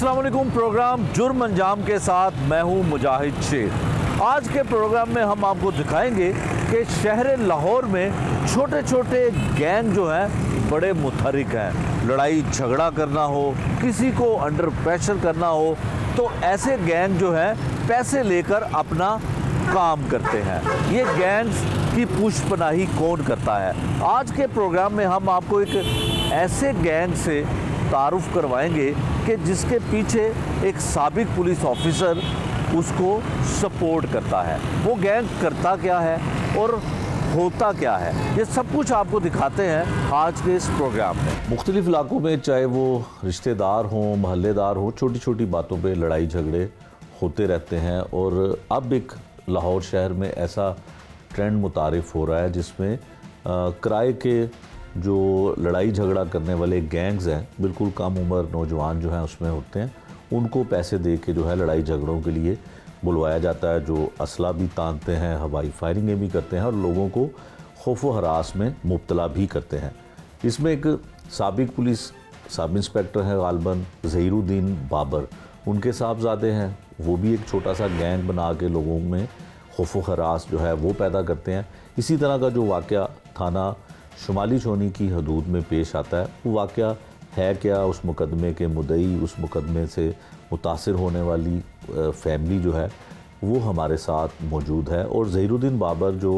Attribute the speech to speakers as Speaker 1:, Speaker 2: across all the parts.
Speaker 1: अस्सलाम वालेकुम। प्रोग्राम जुर्म अंजाम के साथ मैं हूं मुजाहिद शेख। आज के प्रोग्राम में हम आपको दिखाएंगे कि शहर लाहौर में छोटे छोटे गैंग जो हैं बड़े मुतहरिक हैं। लड़ाई झगड़ा करना हो, किसी को अंडर प्रेशर करना हो, तो ऐसे गैंग जो हैं पैसे लेकर अपना काम करते हैं। ये गैंग्स की पुष्पनाही कौन करता है? आज के प्रोग्राम में हम आपको एक ऐसे गैंग से तारुफ करवाएंगे कि जिसके पीछे एक साबिक पुलिस ऑफिसर उसको सपोर्ट करता है। वो गैंग करता क्या है और होता क्या है, ये सब कुछ आपको दिखाते हैं आज के इस प्रोग्राम में। मुख्तलिफ इलाकों में चाहे वो रिश्तेदार हों, महल्लेदार हों, छोटी छोटी बातों पे लड़ाई झगड़े होते रहते हैं। और अब एक लाहौर शहर में ऐसा ट्रेंड मुतारिफ हो रहा है जिसमें किराए के जो लड़ाई झगड़ा करने वाले गैंग्स हैं, बिल्कुल कम उम्र नौजवान जो हैं उसमें होते हैं, उनको पैसे दे के जो है लड़ाई झगड़ों के लिए बुलवाया जाता है, जो असला भी तानते हैं, हवाई फायरिंगें भी करते हैं और लोगों को खौफ व हरास में मुब्तला भी करते हैं। इसमें एक साबिक पुलिस सब इंस्पेक्टर हैं गालबन ज़हीरुद्दीन बाबर, उनके साहबजादे हैं, वो भी एक छोटा सा गैंग बना के लोगों में खौफ व हरास जो है वो पैदा करते हैं। इसी तरह का जो वाक़या थाना शुमाली चौनी की हदूद में पेश आता है, वो वाक़या है क्या, उस मुकदमे के मुद्दई, उस मुकदमे से मुतासिर होने वाली फैमिली जो है वो हमारे साथ मौजूद है। और ज़हीरुद्दीन बाबर जो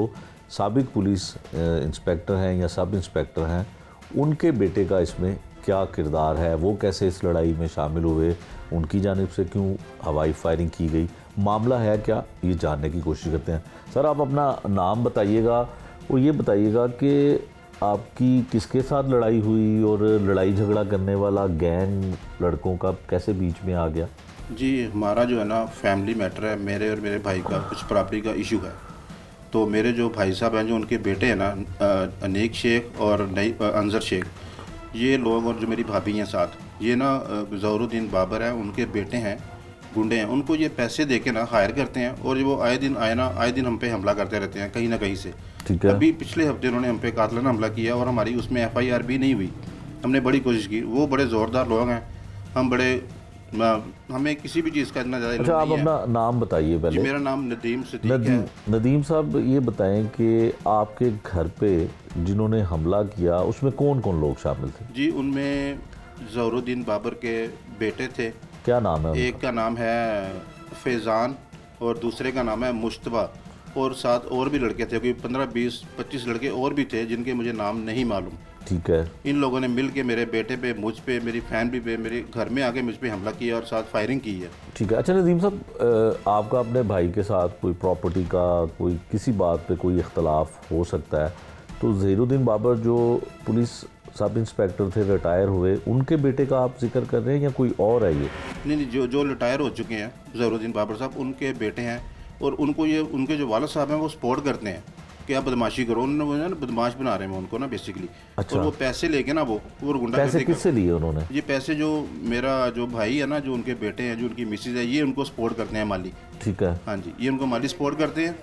Speaker 1: साबिक पुलिस इंस्पेक्टर हैं या सब इंस्पेक्टर हैं, उनके बेटे का इसमें क्या किरदार है, वो कैसे इस लड़ाई में शामिल हुए, उनकी जानिब से क्यों हवाई फायरिंग की गई, मामला है क्या, ये जानने की कोशिश करते हैं। सर, आप अपना नाम बताइएगा और ये बताइएगा कि आपकी किसके साथ लड़ाई हुई और लड़ाई झगड़ा करने वाला गैंग लड़कों का कैसे बीच में आ गया?
Speaker 2: जी, हमारा जो है ना फैमिली मैटर है। मेरे और मेरे भाई का कुछ प्रॉपर्टी का इशू है। तो मेरे जो भाई साहब हैं, जो उनके बेटे हैं ना, अनीक शेख और नई अंजर शेख, ये लोग और जो मेरी भाभी हैं साथ, ये ना ज़हीरुद्दीन बाबर हैं, उनके बेटे हैं, गुंडे हैं। उनको ये पैसे दे के ना हायर करते हैं और वो आए दिन हम पे हमला करते रहते हैं कहीं ना कहीं से।
Speaker 1: ठीक है।
Speaker 2: अभी पिछले हफ्ते उन्होंने हम पे कातलाना हमला किया और हमारी उसमें FIR भी नहीं हुई। हमने बड़ी कोशिश की। वो बड़े ज़ोरदार लोग हैं, हमें किसी भी चीज़ का इतना ज़्यादा।
Speaker 1: अच्छा, आप अपना नाम बताइए पहले।
Speaker 2: मेरा नाम नदीम सिद्दीक है।
Speaker 1: नदीम साहब, ये बताएं कि आपके घर पे जिन्होंने हमला किया उसमें कौन कौन लोग शामिल थे?
Speaker 2: जी, उनमें ज़हीरुद्दीन बाबर के बेटे थे।
Speaker 1: क्या नाम है?
Speaker 2: एक का नाम है फैज़ान और दूसरे का नाम है मुश्तबा, और साथ और भी लड़के थे, कोई 15, 20, 25 लड़के और भी थे जिनके मुझे नाम नहीं मालूम।
Speaker 1: ठीक है।
Speaker 2: इन लोगों ने मिल के मेरे बेटे पे, मुझ पे, मेरी फैमिली पे, मेरे घर में आके मुझ पे हमला किया और साथ फायरिंग की है।
Speaker 1: ठीक है। अच्छा नदीम साहब, आपका अपने भाई के साथ कोई प्रॉपर्टी का, कोई किसी बात पे कोई इख्तलाफ हो सकता है, तो ज़हीरुद्दीन बाबर जो पुलिस सब इंस्पेक्टर थे, रिटायर हुए, उनके बेटे का आप जिक्र कर रहे हैं या कोई और है? ये
Speaker 2: नहीं, जो रिटायर हो चुके हैं ज़हीरुद्दीन बाबर साहब, उनके बेटे हैं। और उनको ये, उनके जो वालिद साहब हैं, वो सपोर्ट करते हैं कि आप बदमाशी करो। उन्होंने ना बदमाश बना रहे हैं उनको ना बेसिकली।
Speaker 1: अच्छा।
Speaker 2: और वो पैसे लेके ना वो गुंडा
Speaker 1: पैसे किससे लिए उन्होंने?
Speaker 2: ये पैसे जो मेरा जो भाई है ना, जो उनके बेटे हैं, जो उनकी मिसेज है, ये उनको सपोर्ट करते हैं माली।
Speaker 1: ठीक है।
Speaker 2: हाँ जी, ये उनको माली सपोर्ट करते हैं।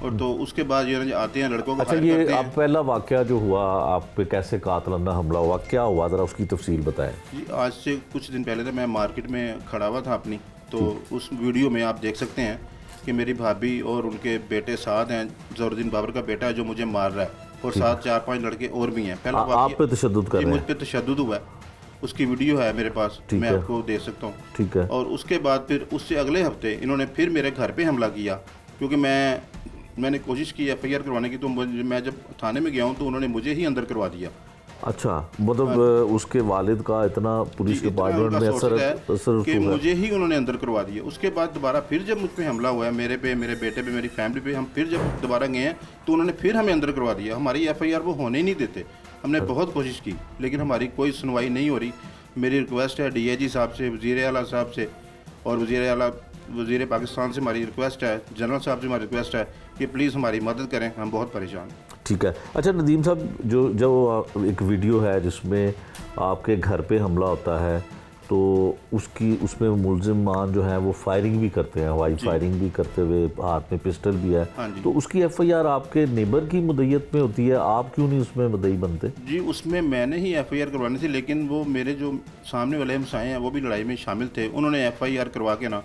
Speaker 2: और तो उसके बाद ये आते हैं लड़कों को।
Speaker 1: अच्छा, ये आप पहला वाक़या जो हुआ आप पे, कैसे कातलाना हमला हुआ, क्या हुआ, ज़रा उसकी तफसील बताएं। जी,
Speaker 2: आज से कुछ दिन पहले मैं मार्केट में खड़ा हुआ था अपनी, तो उस वीडियो में आप देख सकते हैं कि मेरी भाभी और उनके बेटे साथ हैं। ज़हीरुद्दीन बाबर का बेटा है जो मुझे मार रहा है, और साथ 4-5 लड़के और भी हैं। पहला
Speaker 1: आप पे तशद्दुद कर रहे हैं?
Speaker 2: मुझ पे तशद्दुद हुआ है, उसकी वीडियो है मेरे पास, मैं आपको दे सकता हूँ।
Speaker 1: ठीक है।
Speaker 2: और उसके बाद फिर उससे अगले हफ्ते इन्होंने फिर मेरे घर पे हमला किया, क्योंकि मैंने कोशिश की FIR करवाने की। तो मैं जब थाने में गया हूँ तो उन्होंने मुझे ही अंदर करवा दिया।
Speaker 1: अच्छा, मतलब उसके वालिद का इतना पुलिस डिपार्टमेंट में असर
Speaker 2: कि मुझे ही उन्होंने अंदर करवा दिया। उसके बाद दोबारा फिर जब मुझ पे हमला हुआ है, मेरे पे, मेरे बेटे पे, मेरी फैमिली पे, हम फिर जब दोबारा गए हैं तो उन्होंने फिर हमें अंदर करवा दिया। हमारी FIR वो होने ही नहीं देते। हमने बहुत कोशिश की लेकिन हमारी कोई सुनवाई नहीं हो रही। मेरी रिक्वेस्ट है DIG साहब से, वज़ीर आला साहब से, और वज़ीर पाकिस्तान से हमारी रिक्वेस्ट है, जनरल साहब से हमारी रिक्वेस्ट है कि प्लीज़ हमारी मदद करें, हम बहुत परेशान हैं।
Speaker 1: ठीक है। अच्छा नदीम साहब, जो एक वीडियो है जिसमें आपके घर पे हमला होता है, तो उसमें मुलजिमान जो है वो फायरिंग भी करते हैं, हवाई फायरिंग भी करते हुए, हाथ में पिस्टल भी है।
Speaker 2: हाँ जी।
Speaker 1: तो उसकी एफआईआर आपके नेबर की मुद्दत में होती है, आप क्यों नहीं उसमें मुद्दई बनते?
Speaker 2: जी उसमें मैंने ही एफआईआर करवानी थी, लेकिन वो मेरे जो सामने वाले हमसाए हैं वो भी लड़ाई में शामिल थे। उन्होंने एफआईआर करवा के ना,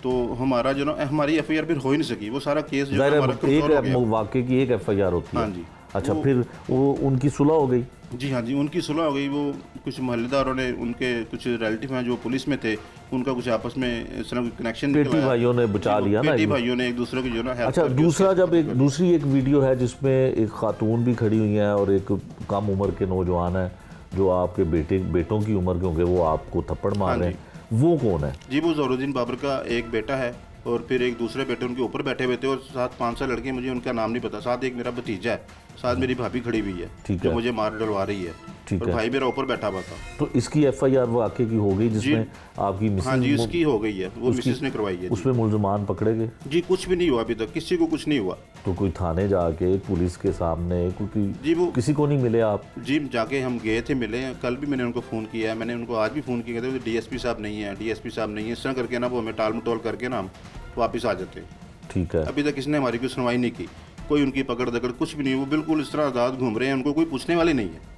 Speaker 2: तो हमारा जो ना हमारी एफआईआर फिर हो ही नहीं सकी। वो सारा केस जो है हमारा कंट्रोल हो
Speaker 1: एक
Speaker 2: गया।
Speaker 1: वाकई की एक एफआईआर होती है।
Speaker 2: हाँ जी।
Speaker 1: अच्छा, फिर वो उनकी सुलह हो गई?
Speaker 2: जी हाँ जी, उनकी सुलह हो गई। वो कुछ मोहल्लेदारों ने, उनके कुछ रिलेटिव हैं जो पुलिस में थे, उनका कुछ आपस में इस तरह कनेक्शन
Speaker 1: पेटी भाइयों ने बचा लिया ना,
Speaker 2: पेटी भाइयों ने एक दूसरे की जो ना हेल्प
Speaker 1: अच्छा,
Speaker 2: करके
Speaker 1: दूसरा
Speaker 2: उसके-
Speaker 1: जब दूसरी एक वीडियो है जिसमें एक खातून भी खड़ी हुई है और एक कम उम्र के नौजवान है जो आपके बेटों की उम्र के होंगे, वो आपको थप्पड़ मार रहे हैं, वो कौन है?
Speaker 2: जी वो ज़हरुद्दीन बाबर का एक बेटा है और फिर एक दूसरे बेटे उनके ऊपर बैठे हुए थे और साथ 5 लड़के, मुझे उनका नाम नहीं पता। साथ एक मेरा भतीजा है, साथ मेरी भाभी खड़ी हुई है
Speaker 1: ठीक
Speaker 2: जो
Speaker 1: है।
Speaker 2: मुझे मार डलवा रही है।
Speaker 1: ठीक
Speaker 2: और
Speaker 1: है।
Speaker 2: भाई मेरा ऊपर बैठा हुआ था।
Speaker 1: तो इसकी एफआईआर वाकई की हो गई जिसमें आपकी
Speaker 2: हाँ जी,
Speaker 1: मिसेज,
Speaker 2: इसकी हो गई है, वो मिसेस ने करवाई है जी।
Speaker 1: उसमें मुलजमान पकड़े गए?
Speaker 2: जी कुछ भी नहीं हुआ अभी तक, किसी को कुछ नहीं हुआ।
Speaker 1: तो कोई थाने जाके पुलिस के सामने
Speaker 2: जी वो
Speaker 1: किसी को नहीं मिले आप?
Speaker 2: जी जाके हम गए थे, मिले। कल भी मैंने उनको फ़ोन किया है, मैंने उनको आज भी फ़ोन किया था। डीएसपी साहब नहीं है, डीएसपी साहब नहीं है, इस तरह करके ना वो हमें टाल मटोल करके ना हम वापस आ जाते।
Speaker 1: ठीक है।
Speaker 2: अभी तक किसने हमारी कोई सुनवाई नहीं की, कोई उनकी पकड़ दकड़ कुछ भी नहीं। वो बिल्कुल इस तरह आज़ाद घूम रहे हैं, उनको कोई पूछने वाले नहीं है।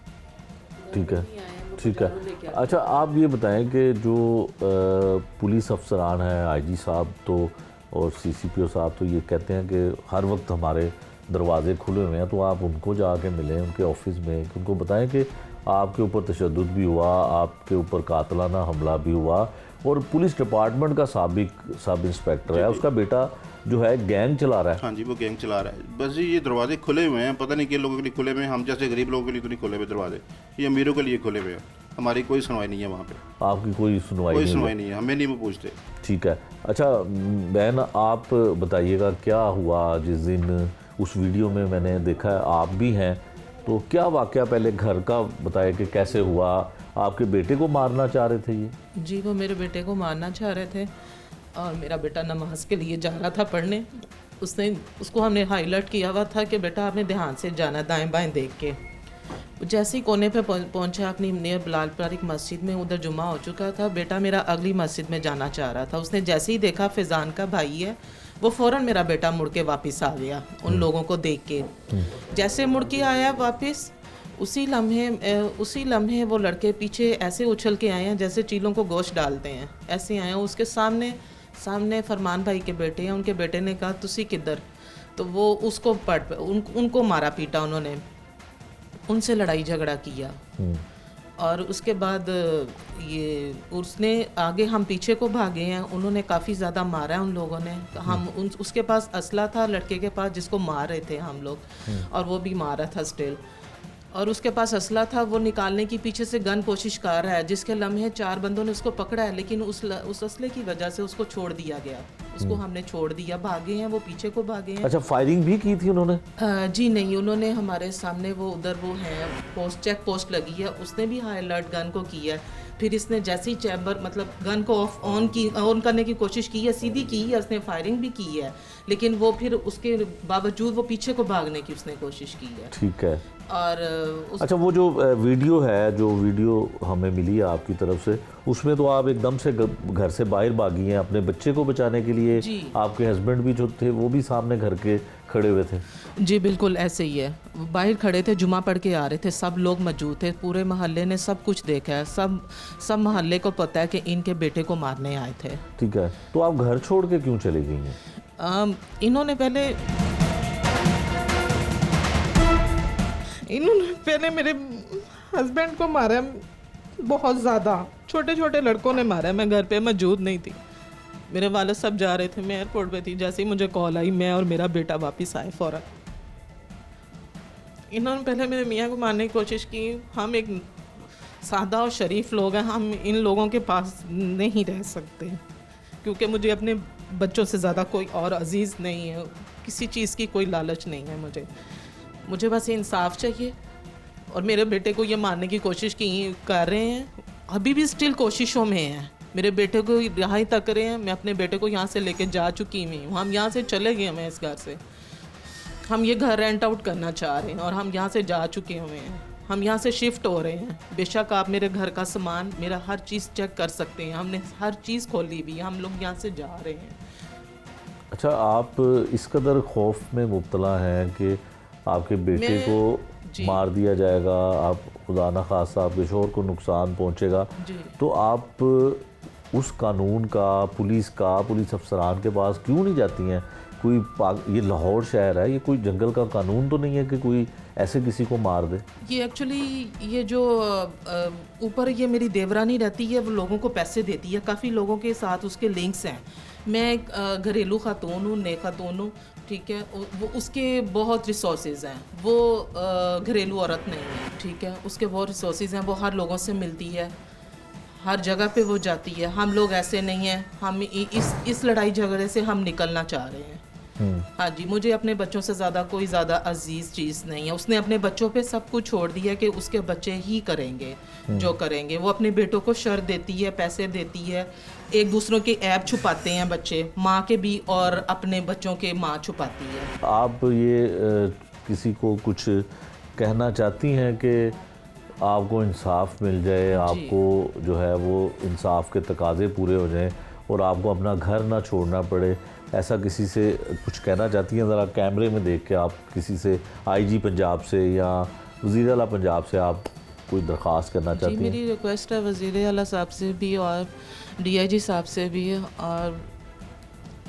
Speaker 1: ठीक है, ठीक है। अच्छा, आप ये बताएं कि जो पुलिस अफसरान हैं, आईजी साहब तो और सीसीपीओ साहब तो ये कहते हैं कि हर वक्त हमारे दरवाजे खुले हुए हैं, तो आप उनको जाके मिलें उनके ऑफिस में, कि उनको बताएं कि आपके ऊपर तशद्दुद भी हुआ, आपके ऊपर कातलाना हमला भी हुआ, और पुलिस डिपार्टमेंट का साबिक सब इंस्पेक्टर है, उसका बेटा जो है गैंग चला रहा है।
Speaker 2: हाँ जी, वो गैंग चला रहा है। बस जी ये दरवाजे खुले हुए हैं, पता नहीं किन लोगों के लिए खुले हुए हैं। हम जैसे गरीब लोगों के लिए तो नहीं खुले हुए दरवाजे, ये अमीरों के लिए खुले हुए हैं। हमारी कोई सुनवाई नहीं है वहाँ पे,
Speaker 1: आपकी कोई सुनवाई
Speaker 2: कोई
Speaker 1: नहीं
Speaker 2: सुनवाई
Speaker 1: हुई?
Speaker 2: नहीं है, हमें नहीं वो पूछते।
Speaker 1: ठीक है। अच्छा बहन, आप बताइएगा क्या हुआ जिस दिन उस वीडियो में मैंने देखा है आप भी हैं, तो क्या वाकया पहले घर का बताए कि कैसे हुआ? आपके बेटे को मारना चाह रहे थे ये?
Speaker 3: जी वो मेरे बेटे को मारना चाह रहे थे और मेरा बेटा नमाज के लिए जा रहा था पढ़ने। उसको हमने हाईलाइट किया हुआ था कि बेटा आपने ध्यान से जाना, दाएं बाएं देख के। जैसे ही कोने पे पहुंचा अपनी नियर बिलालपुर एक मस्जिद में, उधर जुमा हो चुका था, बेटा मेरा अगली मस्जिद में जाना चाह रहा था। उसने जैसे ही देखा फैज़ान का भाई है, वो फ़ौरन मेरा बेटा मुड़ के वापस आ गया उन लोगों को देख के। जैसे मुड़ के आया वापस, उसी लम्हे वो लड़के पीछे ऐसे उछल के आए हैं जैसे चीलों को गोश्त डालते हैं, ऐसे आए हैं। उसके सामने फरमान भाई के बेटे हैं, उनके बेटे ने कहा तुसी किधर, तो वो उसको उनको मारा पीटा, उन्होंने उनसे लड़ाई झगड़ा किया। और उसके बाद ये उसने आगे, हम पीछे को भागे हैं, उन्होंने काफ़ी ज़्यादा मारा है उन लोगों ने। उसके पास असला था लड़के के पास जिसको मार रहे थे हम लोग, और वो भी मार रहा था स्टिल। और उसके पास असला था, वो निकालने की पीछे से गन कोशिश कर रहा है, जिसके लम्हे 4 बंदों ने उसको पकड़ा है, लेकिन उस असले की वजह से उसको छोड़ दिया गया। उसको हमने छोड़ दिया, भागे हैं, वो पीछे को भागे हैं।
Speaker 1: अच्छा, फायरिंग भी की थी उन्होंने?
Speaker 3: जी नहीं, उन्होंने हमारे सामने वो उधर वो है चेक पोस्ट लगी है, उसने भी हाई अलर्ट गन को किया है। फिर इसने जैसे ही चैम्बर मतलब गन को ऑन करने की कोशिश की है, सीधी की है, उसने फायरिंग भी की है, लेकिन वो फिर उसके बावजूद वो पीछे को भागने की उसने कोशिश की है।
Speaker 1: ठीक है।
Speaker 3: और
Speaker 1: अच्छा, वो जो वीडियो है, जो वीडियो हमें मिली है आपकी तरफ से, उसमें तो आप एकदम से घर से बाहर भागी हैं अपने बच्चे को बचाने के लिए। आपके हस्बैंड भी जो थे वो भी सामने घर के खड़े हुए थे?
Speaker 3: जी बिल्कुल ऐसे ही है, बाहर खड़े थे, जुमा पढ़ के आ रहे थे, सब लोग मौजूद थे, पूरे मोहल्ले ने सब कुछ देखा है, सब मोहल्ले को पता है कि इनके बेटे को मारने आए थे।
Speaker 1: ठीक है। तो आप घर छोड़ के क्यों चली गई हैं?
Speaker 3: इन्होंने पहले मेरे हस्बैंड को मारा, बहुत ज़्यादा छोटे छोटे लड़कों ने मारा। मैं घर पे मौजूद नहीं थी, मेरे वाले सब जा रहे थे, मैं एयरपोर्ट पे थी। जैसे ही मुझे कॉल आई, मैं और मेरा बेटा वापस आए फ़ौरन। इन्होंने पहले मेरे मियाँ को मारने की कोशिश की। हम एक सादा और शरीफ लोग हैं, हम इन लोगों के पास नहीं रह सकते, क्योंकि मुझे अपने बच्चों से ज़्यादा कोई और अजीज़ नहीं है, किसी चीज़ की कोई लालच नहीं है मुझे बस इंसाफ चाहिए। और मेरे बेटे को ये मारने की कोशिश कर रहे हैं, अभी भी स्टिल कोशिशों में हैं। मेरे बेटे को यहाँ ही तक रहे हैं, मैं अपने बेटे को यहाँ से लेके जा चुकी हुई हूँ। हम यहाँ से चले गए हैं, इस घर से हम ये घर रेंट आउट करना चाह रहे हैं और हम यहाँ से जा चुके हुए हैं। हम यहाँ से शिफ्ट हो रहे हैं। बेशक आप मेरे घर का सामान, मेरा हर चीज़ चेक कर सकते हैं, हमने हर चीज़ खोली हुई है, हम लोग यहाँ से जा रहे हैं।
Speaker 1: अच्छा, आप इस कदर खौफ में मुब्तला हैं कि आपके बेटे को मार दिया जाएगा, आप खुदा न खास्ता आपके शोहर को नुकसान पहुंचेगा, तो आप उस कानून का, पुलिस अफसरान के पास क्यों नहीं जाती हैं? ये लाहौर शहर है, ये कोई जंगल का कानून तो नहीं है कि कोई ऐसे किसी को मार दे।
Speaker 3: ये एक्चुअली ये जो ऊपर ये मेरी देवरानी रहती है, वो लोगों को पैसे देती है, काफ़ी लोगों के साथ उसके लिंक्स हैं। मैं एक घरेलू खातून हूँ, नए खातून हूँ, ठीक है। वो उसके बहुत रिसोर्सेज हैं, वो घरेलू औरत नहीं है, ठीक है। उसके बहुत रिसोर्सेज हैं, वो हर लोगों से मिलती है, हर जगह पे वो जाती है। हम लोग ऐसे नहीं हैं, हम इस लड़ाई झगड़े से हम निकलना चाह रहे हैं। हाँ जी, मुझे अपने बच्चों से कोई ज़्यादा अजीज़ चीज़ नहीं है। उसने अपने बच्चों पे सब कुछ छोड़ दिया कि उसके बच्चे ही करेंगे जो करेंगे। वो अपने बेटों को शर्त देती है, पैसे देती है, एक दूसरों के ऐप छुपाते हैं बच्चे, माँ के भी, और अपने बच्चों के माँ छुपाती है।
Speaker 1: आप ये किसी को कुछ कहना चाहती हैं कि आपको इंसाफ मिल जाए, आपको जो है वो इंसाफ के तकाजे पूरे हो जाएं और आपको अपना घर ना छोड़ना पड़े, ऐसा किसी से कुछ कहना चाहती हैं? ज़रा कैमरे में देख के आप किसी से, आईजी पंजाब से या वज़ीर आला पंजाब से आप कोई दरख्वास्त करना चाहती हैं?
Speaker 3: मेरी रिक्वेस्ट है वज़ीर आला साहब से भी और DIG साहब से भी और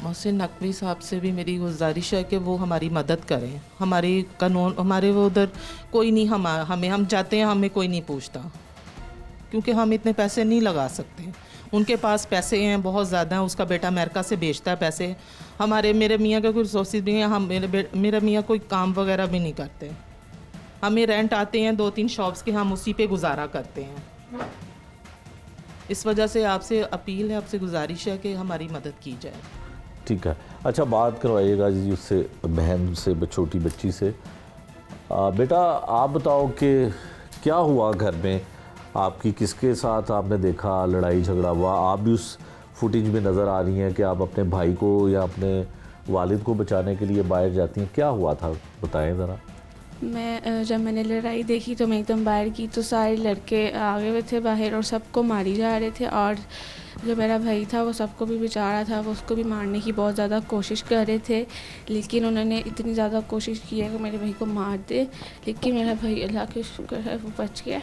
Speaker 3: मोहसिन नकवी साहब से भी मेरी गुजारिश है कि वो हमारी मदद करें। हमारी कानून, हमारे वो उधर कोई नहीं, हम जाते हैं, हमें कोई नहीं पूछता, क्योंकि हम इतने पैसे नहीं लगा सकते। उनके पास पैसे हैं, बहुत ज़्यादा हैं, उसका बेटा अमेरिका से भेजता है पैसे। मेरे मियाँ के कोई रिसोर्सेज भी हैं, मेरे मियाँ कोई काम वगैरह भी नहीं करते। हमें रेंट आते हैं 2-3 शॉप्स के, हम उसी पे गुजारा करते हैं। इस वजह से आपसे अपील है, आपसे गुजारिश है कि हमारी मदद की जाए।
Speaker 1: ठीक है। अच्छा, बात करवाइएगा जी उससे, बहन से, छोटी बच्ची से। बेटा आप बताओ कि क्या हुआ घर में, आपकी किसके साथ आपने देखा लड़ाई झगड़ा हुआ? आप भी उस फुटेज में नज़र आ रही हैं कि आप अपने भाई को या अपने वालिद को बचाने के लिए बाहर जाती हैं, क्या हुआ था बताएं ज़रा।
Speaker 4: जब मैंने लड़ाई देखी तो मैं एकदम बाहर की, तो सारे लड़के आगे हुए थे बाहर और सबको मारी जा रहे थे, और जो मेरा भाई था वो सबको भी बेचारा था, वो उसको भी मारने की बहुत ज़्यादा कोशिश कर रहे थे, लेकिन उन्होंने इतनी ज़्यादा कोशिश की है कि मेरे भाई को मार दे, लेकिन मेरा भाई अल्लाह के शुक्र है वो बच गया।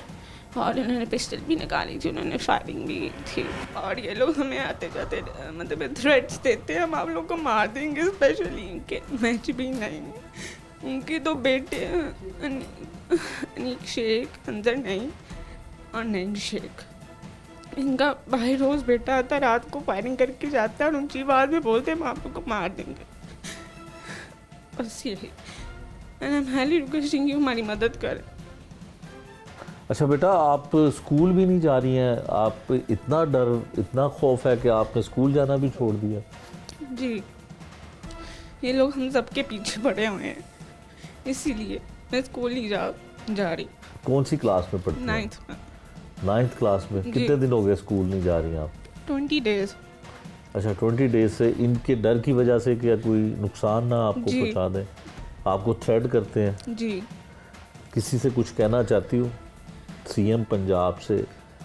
Speaker 4: और उन्होंने पिस्टल भी निकाली थी, उन्होंने फायरिंग भी की थी। और ये लोग हमें आते जाते मतलब थ्रेट्स देते हैं, हम आप लोग को मार देंगे, स्पेशली इनके मैच भी नहीं, उनके 2 बेटे अनीक शेख, अंदर नहीं और नईम शेख, इनका भाई रोज़ बेटा आता है, रात को फायरिंग करके जाता है और ऊँची आवाज़ में बोलते हैं हम आप लोग को मार देंगे। बस यही, मैंने हाईली रिक्वेस्टिंग की हमारी मदद करें।
Speaker 1: अच्छा बेटा, आप स्कूल भी नहीं जा रही हैं, आप इतना डर, इतना खौफ है कि आपने स्कूल जाना भी छोड़ दिया?
Speaker 4: जी, ये लोग हम सबके पीछे पड़े हुए हैं, इसीलिए मैं स्कूल नहीं जा रही।
Speaker 1: कौन सी क्लास में पढ़ती हैं?
Speaker 4: 9th में।
Speaker 1: 9th क्लास में? कितने दिन हो गए स्कूल नहीं जा रही हैं आप?
Speaker 4: 20 डेज़।
Speaker 1: अच्छा, 20 डेज से। इनके डर की वजह से क्या कोई नुकसान ना आपको पहुंचा दें? आपको थ्रेट करते हैं?
Speaker 4: जी।
Speaker 1: किसी से कुछ कहना चाहती हूँ? CM पंजाब से,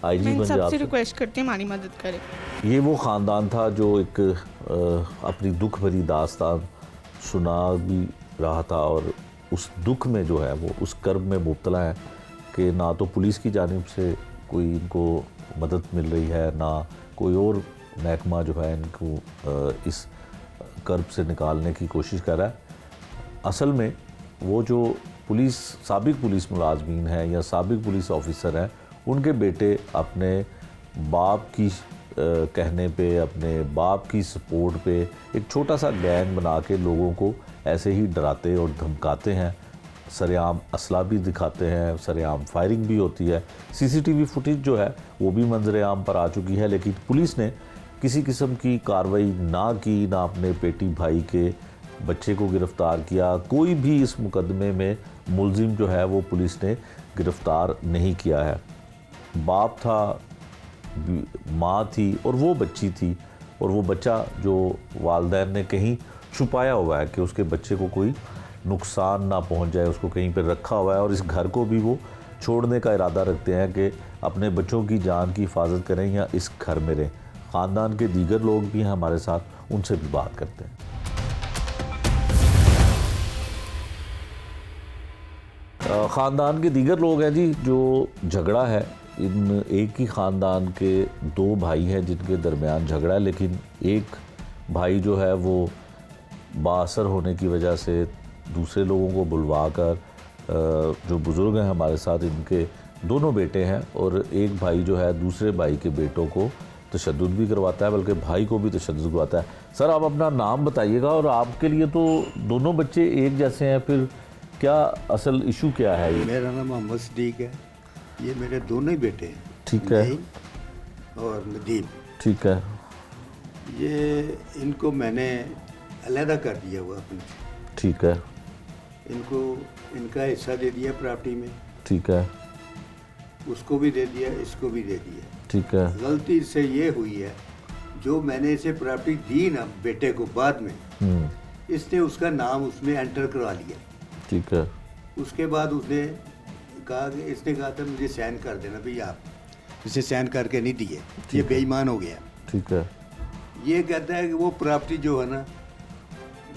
Speaker 1: IG
Speaker 4: मैं
Speaker 1: पंजाब
Speaker 4: सबसे
Speaker 1: से?
Speaker 4: रिक्वेस्ट करती हूँ हमारी मदद करें।
Speaker 1: ये वो ख़ानदान था जो एक अपनी दुख भरी दास्तान सुना भी रहा था, और उस दुख में जो है वो उस कर्ब में मुब्तला है कि ना तो पुलिस की जानिब से कोई इनको मदद मिल रही है, ना कोई और महकमा जो है इनको इस कर्ब से निकालने की कोशिश कर रहा है। असल में वो जो साबिक पुलिस मुलाजमीन हैं या साबिक पुलिस ऑफिसर हैं, उनके बेटे अपने बाप की कहने पे, अपने बाप की सपोर्ट पे एक छोटा सा गैंग बना के लोगों को ऐसे ही डराते और धमकाते हैं, सरेआम असला भी दिखाते हैं, सरेआम फायरिंग भी होती है। CCTV फुटेज जो है वो भी मंजर आम पर आ चुकी है, लेकिन पुलिस ने किसी किस्म की कार्रवाई ना की, ना अपने पेटी भाई के बच्चे को गिरफ़्तार किया। कोई भी इस मुकदमे में मुलजिम जो है वो पुलिस ने गिरफ़्तार नहीं किया है। बाप था, माँ थी और वो बच्ची थी, और वो बच्चा जो वालिदैन ने कहीं छुपाया हुआ है कि उसके बच्चे को कोई नुकसान ना पहुंच जाए, उसको कहीं पर रखा हुआ है, और इस घर को भी वो छोड़ने का इरादा रखते हैं कि अपने बच्चों की जान की हिफाजत करें या इस घर में रहें। ख़ानदान के दीगर लोग भी हैं हमारे साथ, उनसे भी बात करते हैं। ख़ानदान के दीगर लोग हैं जी। जो झगड़ा है, इन एक ही ख़ानदान के दो भाई हैं जिनके दरमियान झगड़ा है, लेकिन एक भाई जो है वो बाअसर होने की वजह से दूसरे लोगों को बुलवा कर, जो बुज़ुर्ग हैं हमारे साथ, इनके दोनों बेटे हैं और एक भाई जो है दूसरे भाई के बेटों को तशद्दुद भी करवाता है, बल्कि भाई को भी तशद्दुद करवाता है। सर, आप अपना नाम बताइएगा, और आपके लिए तो दोनों बच्चे एक जैसे हैं, फिर क्या असल इशू क्या है ये?
Speaker 5: मेरा नाम मोहम्मद सदीक है। ये मेरे दोनों ही बेटे हैं।
Speaker 1: ठीक है।
Speaker 5: नईम और नदीम।
Speaker 1: ठीक है।
Speaker 5: ये इनको मैंने अलहदा कर दिया हुआ अपने।
Speaker 1: ठीक है।
Speaker 5: इनको इनका हिस्सा दे दिया प्रॉपर्टी में।
Speaker 1: ठीक है।
Speaker 5: उसको भी दे दिया, इसको भी दे दिया।
Speaker 1: ठीक है।
Speaker 5: गलती से ये हुई है, जो मैंने इसे प्रॉपर्टी दी ना बेटे को बाद में, इसने उसका नाम उसमें एंटर करवा लिया।
Speaker 1: ठीक है।
Speaker 5: उसके बाद उसने कहा कि इसने कहा था मुझे साइन कर देना भाई, आप इसे साइन करके नहीं दिए, ये बेईमान हो गया।
Speaker 1: ठीक है।
Speaker 5: ये कहता है कि वो प्रॉपर्टी जो है ना,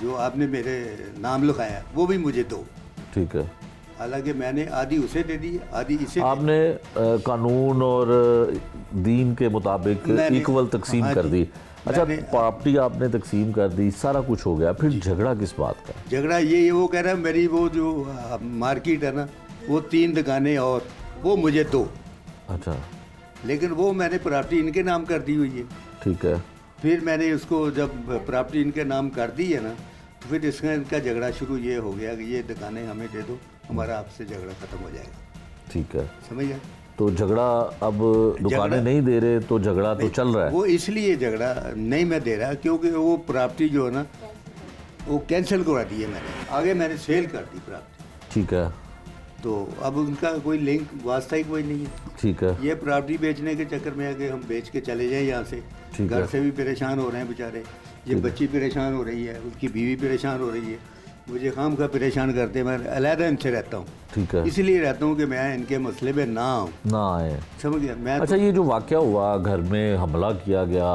Speaker 5: जो आपने मेरे नाम लिखाया, वो भी मुझे दो।
Speaker 1: ठीक है।
Speaker 5: हालांकि मैंने आधी उसे दे दी, आधी इसे
Speaker 1: आपने कानून और दीन के मुताबिक इक्वल तकसीम
Speaker 5: हाँ
Speaker 1: कर
Speaker 5: जी।
Speaker 1: दी। अच्छा,
Speaker 5: मैंने-
Speaker 1: प्रॉपर्टी आपने तकसीम कर दी, सारा कुछ हो गया, फिर झगड़ा किस बात का?
Speaker 5: झगड़ा ये वो कह रहा है मेरी वो जो मार्केट है ना, वो 3 दुकानें और वो मुझे दो।
Speaker 1: अच्छा।
Speaker 5: लेकिन वो मैंने प्रॉपर्टी इनके नाम कर दी हुई है।
Speaker 1: ठीक है।
Speaker 5: फिर मैंने उसको जब प्रॉपर्टी इनके नाम कर दी है ना, तो फिर इसका इनका झगड़ा शुरू ये हो गया कि ये दुकानें हमें दे दो, हमारा आपसे झगड़ा ख़त्म हो जाएगा।
Speaker 1: ठीक है।
Speaker 5: समझ गए?
Speaker 1: तो झगड़ा अब दुकानें नहीं दे रहे तो झगड़ा तो चल रहा है।
Speaker 5: वो इसलिए झगड़ा नहीं मैं दे रहा क्योंकि वो प्रॉपर्टी जो है ना, वो कैंसिल करवा दी है मैंने। आगे मैंने सेल कर दी प्रॉपर्टी।
Speaker 1: ठीक है।
Speaker 5: तो अब उनका कोई लिंक वास्ता ही कोई नहीं है।
Speaker 1: ठीक है।
Speaker 5: ये प्रॉपर्टी बेचने के चक्कर में आगे हम बेच के चले जाएं यहाँ से।
Speaker 1: ठीक
Speaker 5: घर
Speaker 1: है।
Speaker 5: से भी परेशान हो रहे हैं बेचारे। ये बच्ची परेशान हो रही है, उसकी बीवी परेशान हो रही है, मुझे खाम खा परेशान करते हैं। मैं अलहदा इनसे रहता हूँ।
Speaker 1: ठीक है।
Speaker 5: इसलिए रहता हूँ कि मैं इनके मसले में ना आऊँ।
Speaker 1: ना आए।
Speaker 5: समझ गया? मैं
Speaker 1: अच्छा, ये जो वाक़या हुआ, घर में हमला किया गया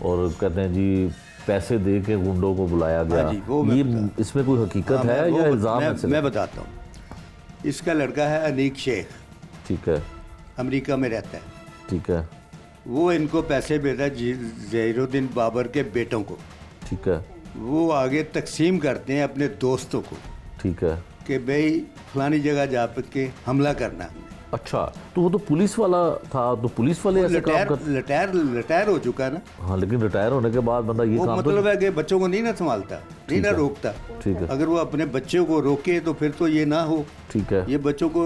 Speaker 1: और कहते हैं जी पैसे दे के गुंडों को बुलाया गया,
Speaker 5: हाँ जी, वो मैं
Speaker 1: ये इसमें कोई हकीकत
Speaker 5: हाँ,
Speaker 1: है
Speaker 5: मैं-
Speaker 1: या
Speaker 5: वो
Speaker 1: इल्ज़ाम है?
Speaker 5: मैं बताता हूँ। इसका लड़का है अनीक शेख,
Speaker 1: ठीक है।
Speaker 5: अमेरिका में रहता है।
Speaker 1: ठीक है।
Speaker 5: वो इनको पैसे भेजा ज़हीरुद्दीन बाबर के बेटों को।
Speaker 1: ठीक है।
Speaker 5: वो आगे तकसीम करते हैं अपने दोस्तों को
Speaker 1: ठीक है।
Speaker 5: कि भाई फलानी जगह जा के हमला करना है।
Speaker 1: अच्छा, तो वो तो पुलिस वाला था, तो पुलिस वाले ऐसे काम कर।
Speaker 5: रिटायर हो चुका है ना
Speaker 1: हाँ, लेकिन रिटायर होने के बाद बंदा ये
Speaker 5: वो,
Speaker 1: काम
Speaker 5: मतलब है कि बच्चों को नहीं ना संभालता, नहीं ना
Speaker 1: है।
Speaker 5: रोकता।
Speaker 1: ठीक है।
Speaker 5: अगर वो अपने बच्चों को रोके तो फिर तो ये ना हो।
Speaker 1: ठीक है।
Speaker 5: ये बच्चों को,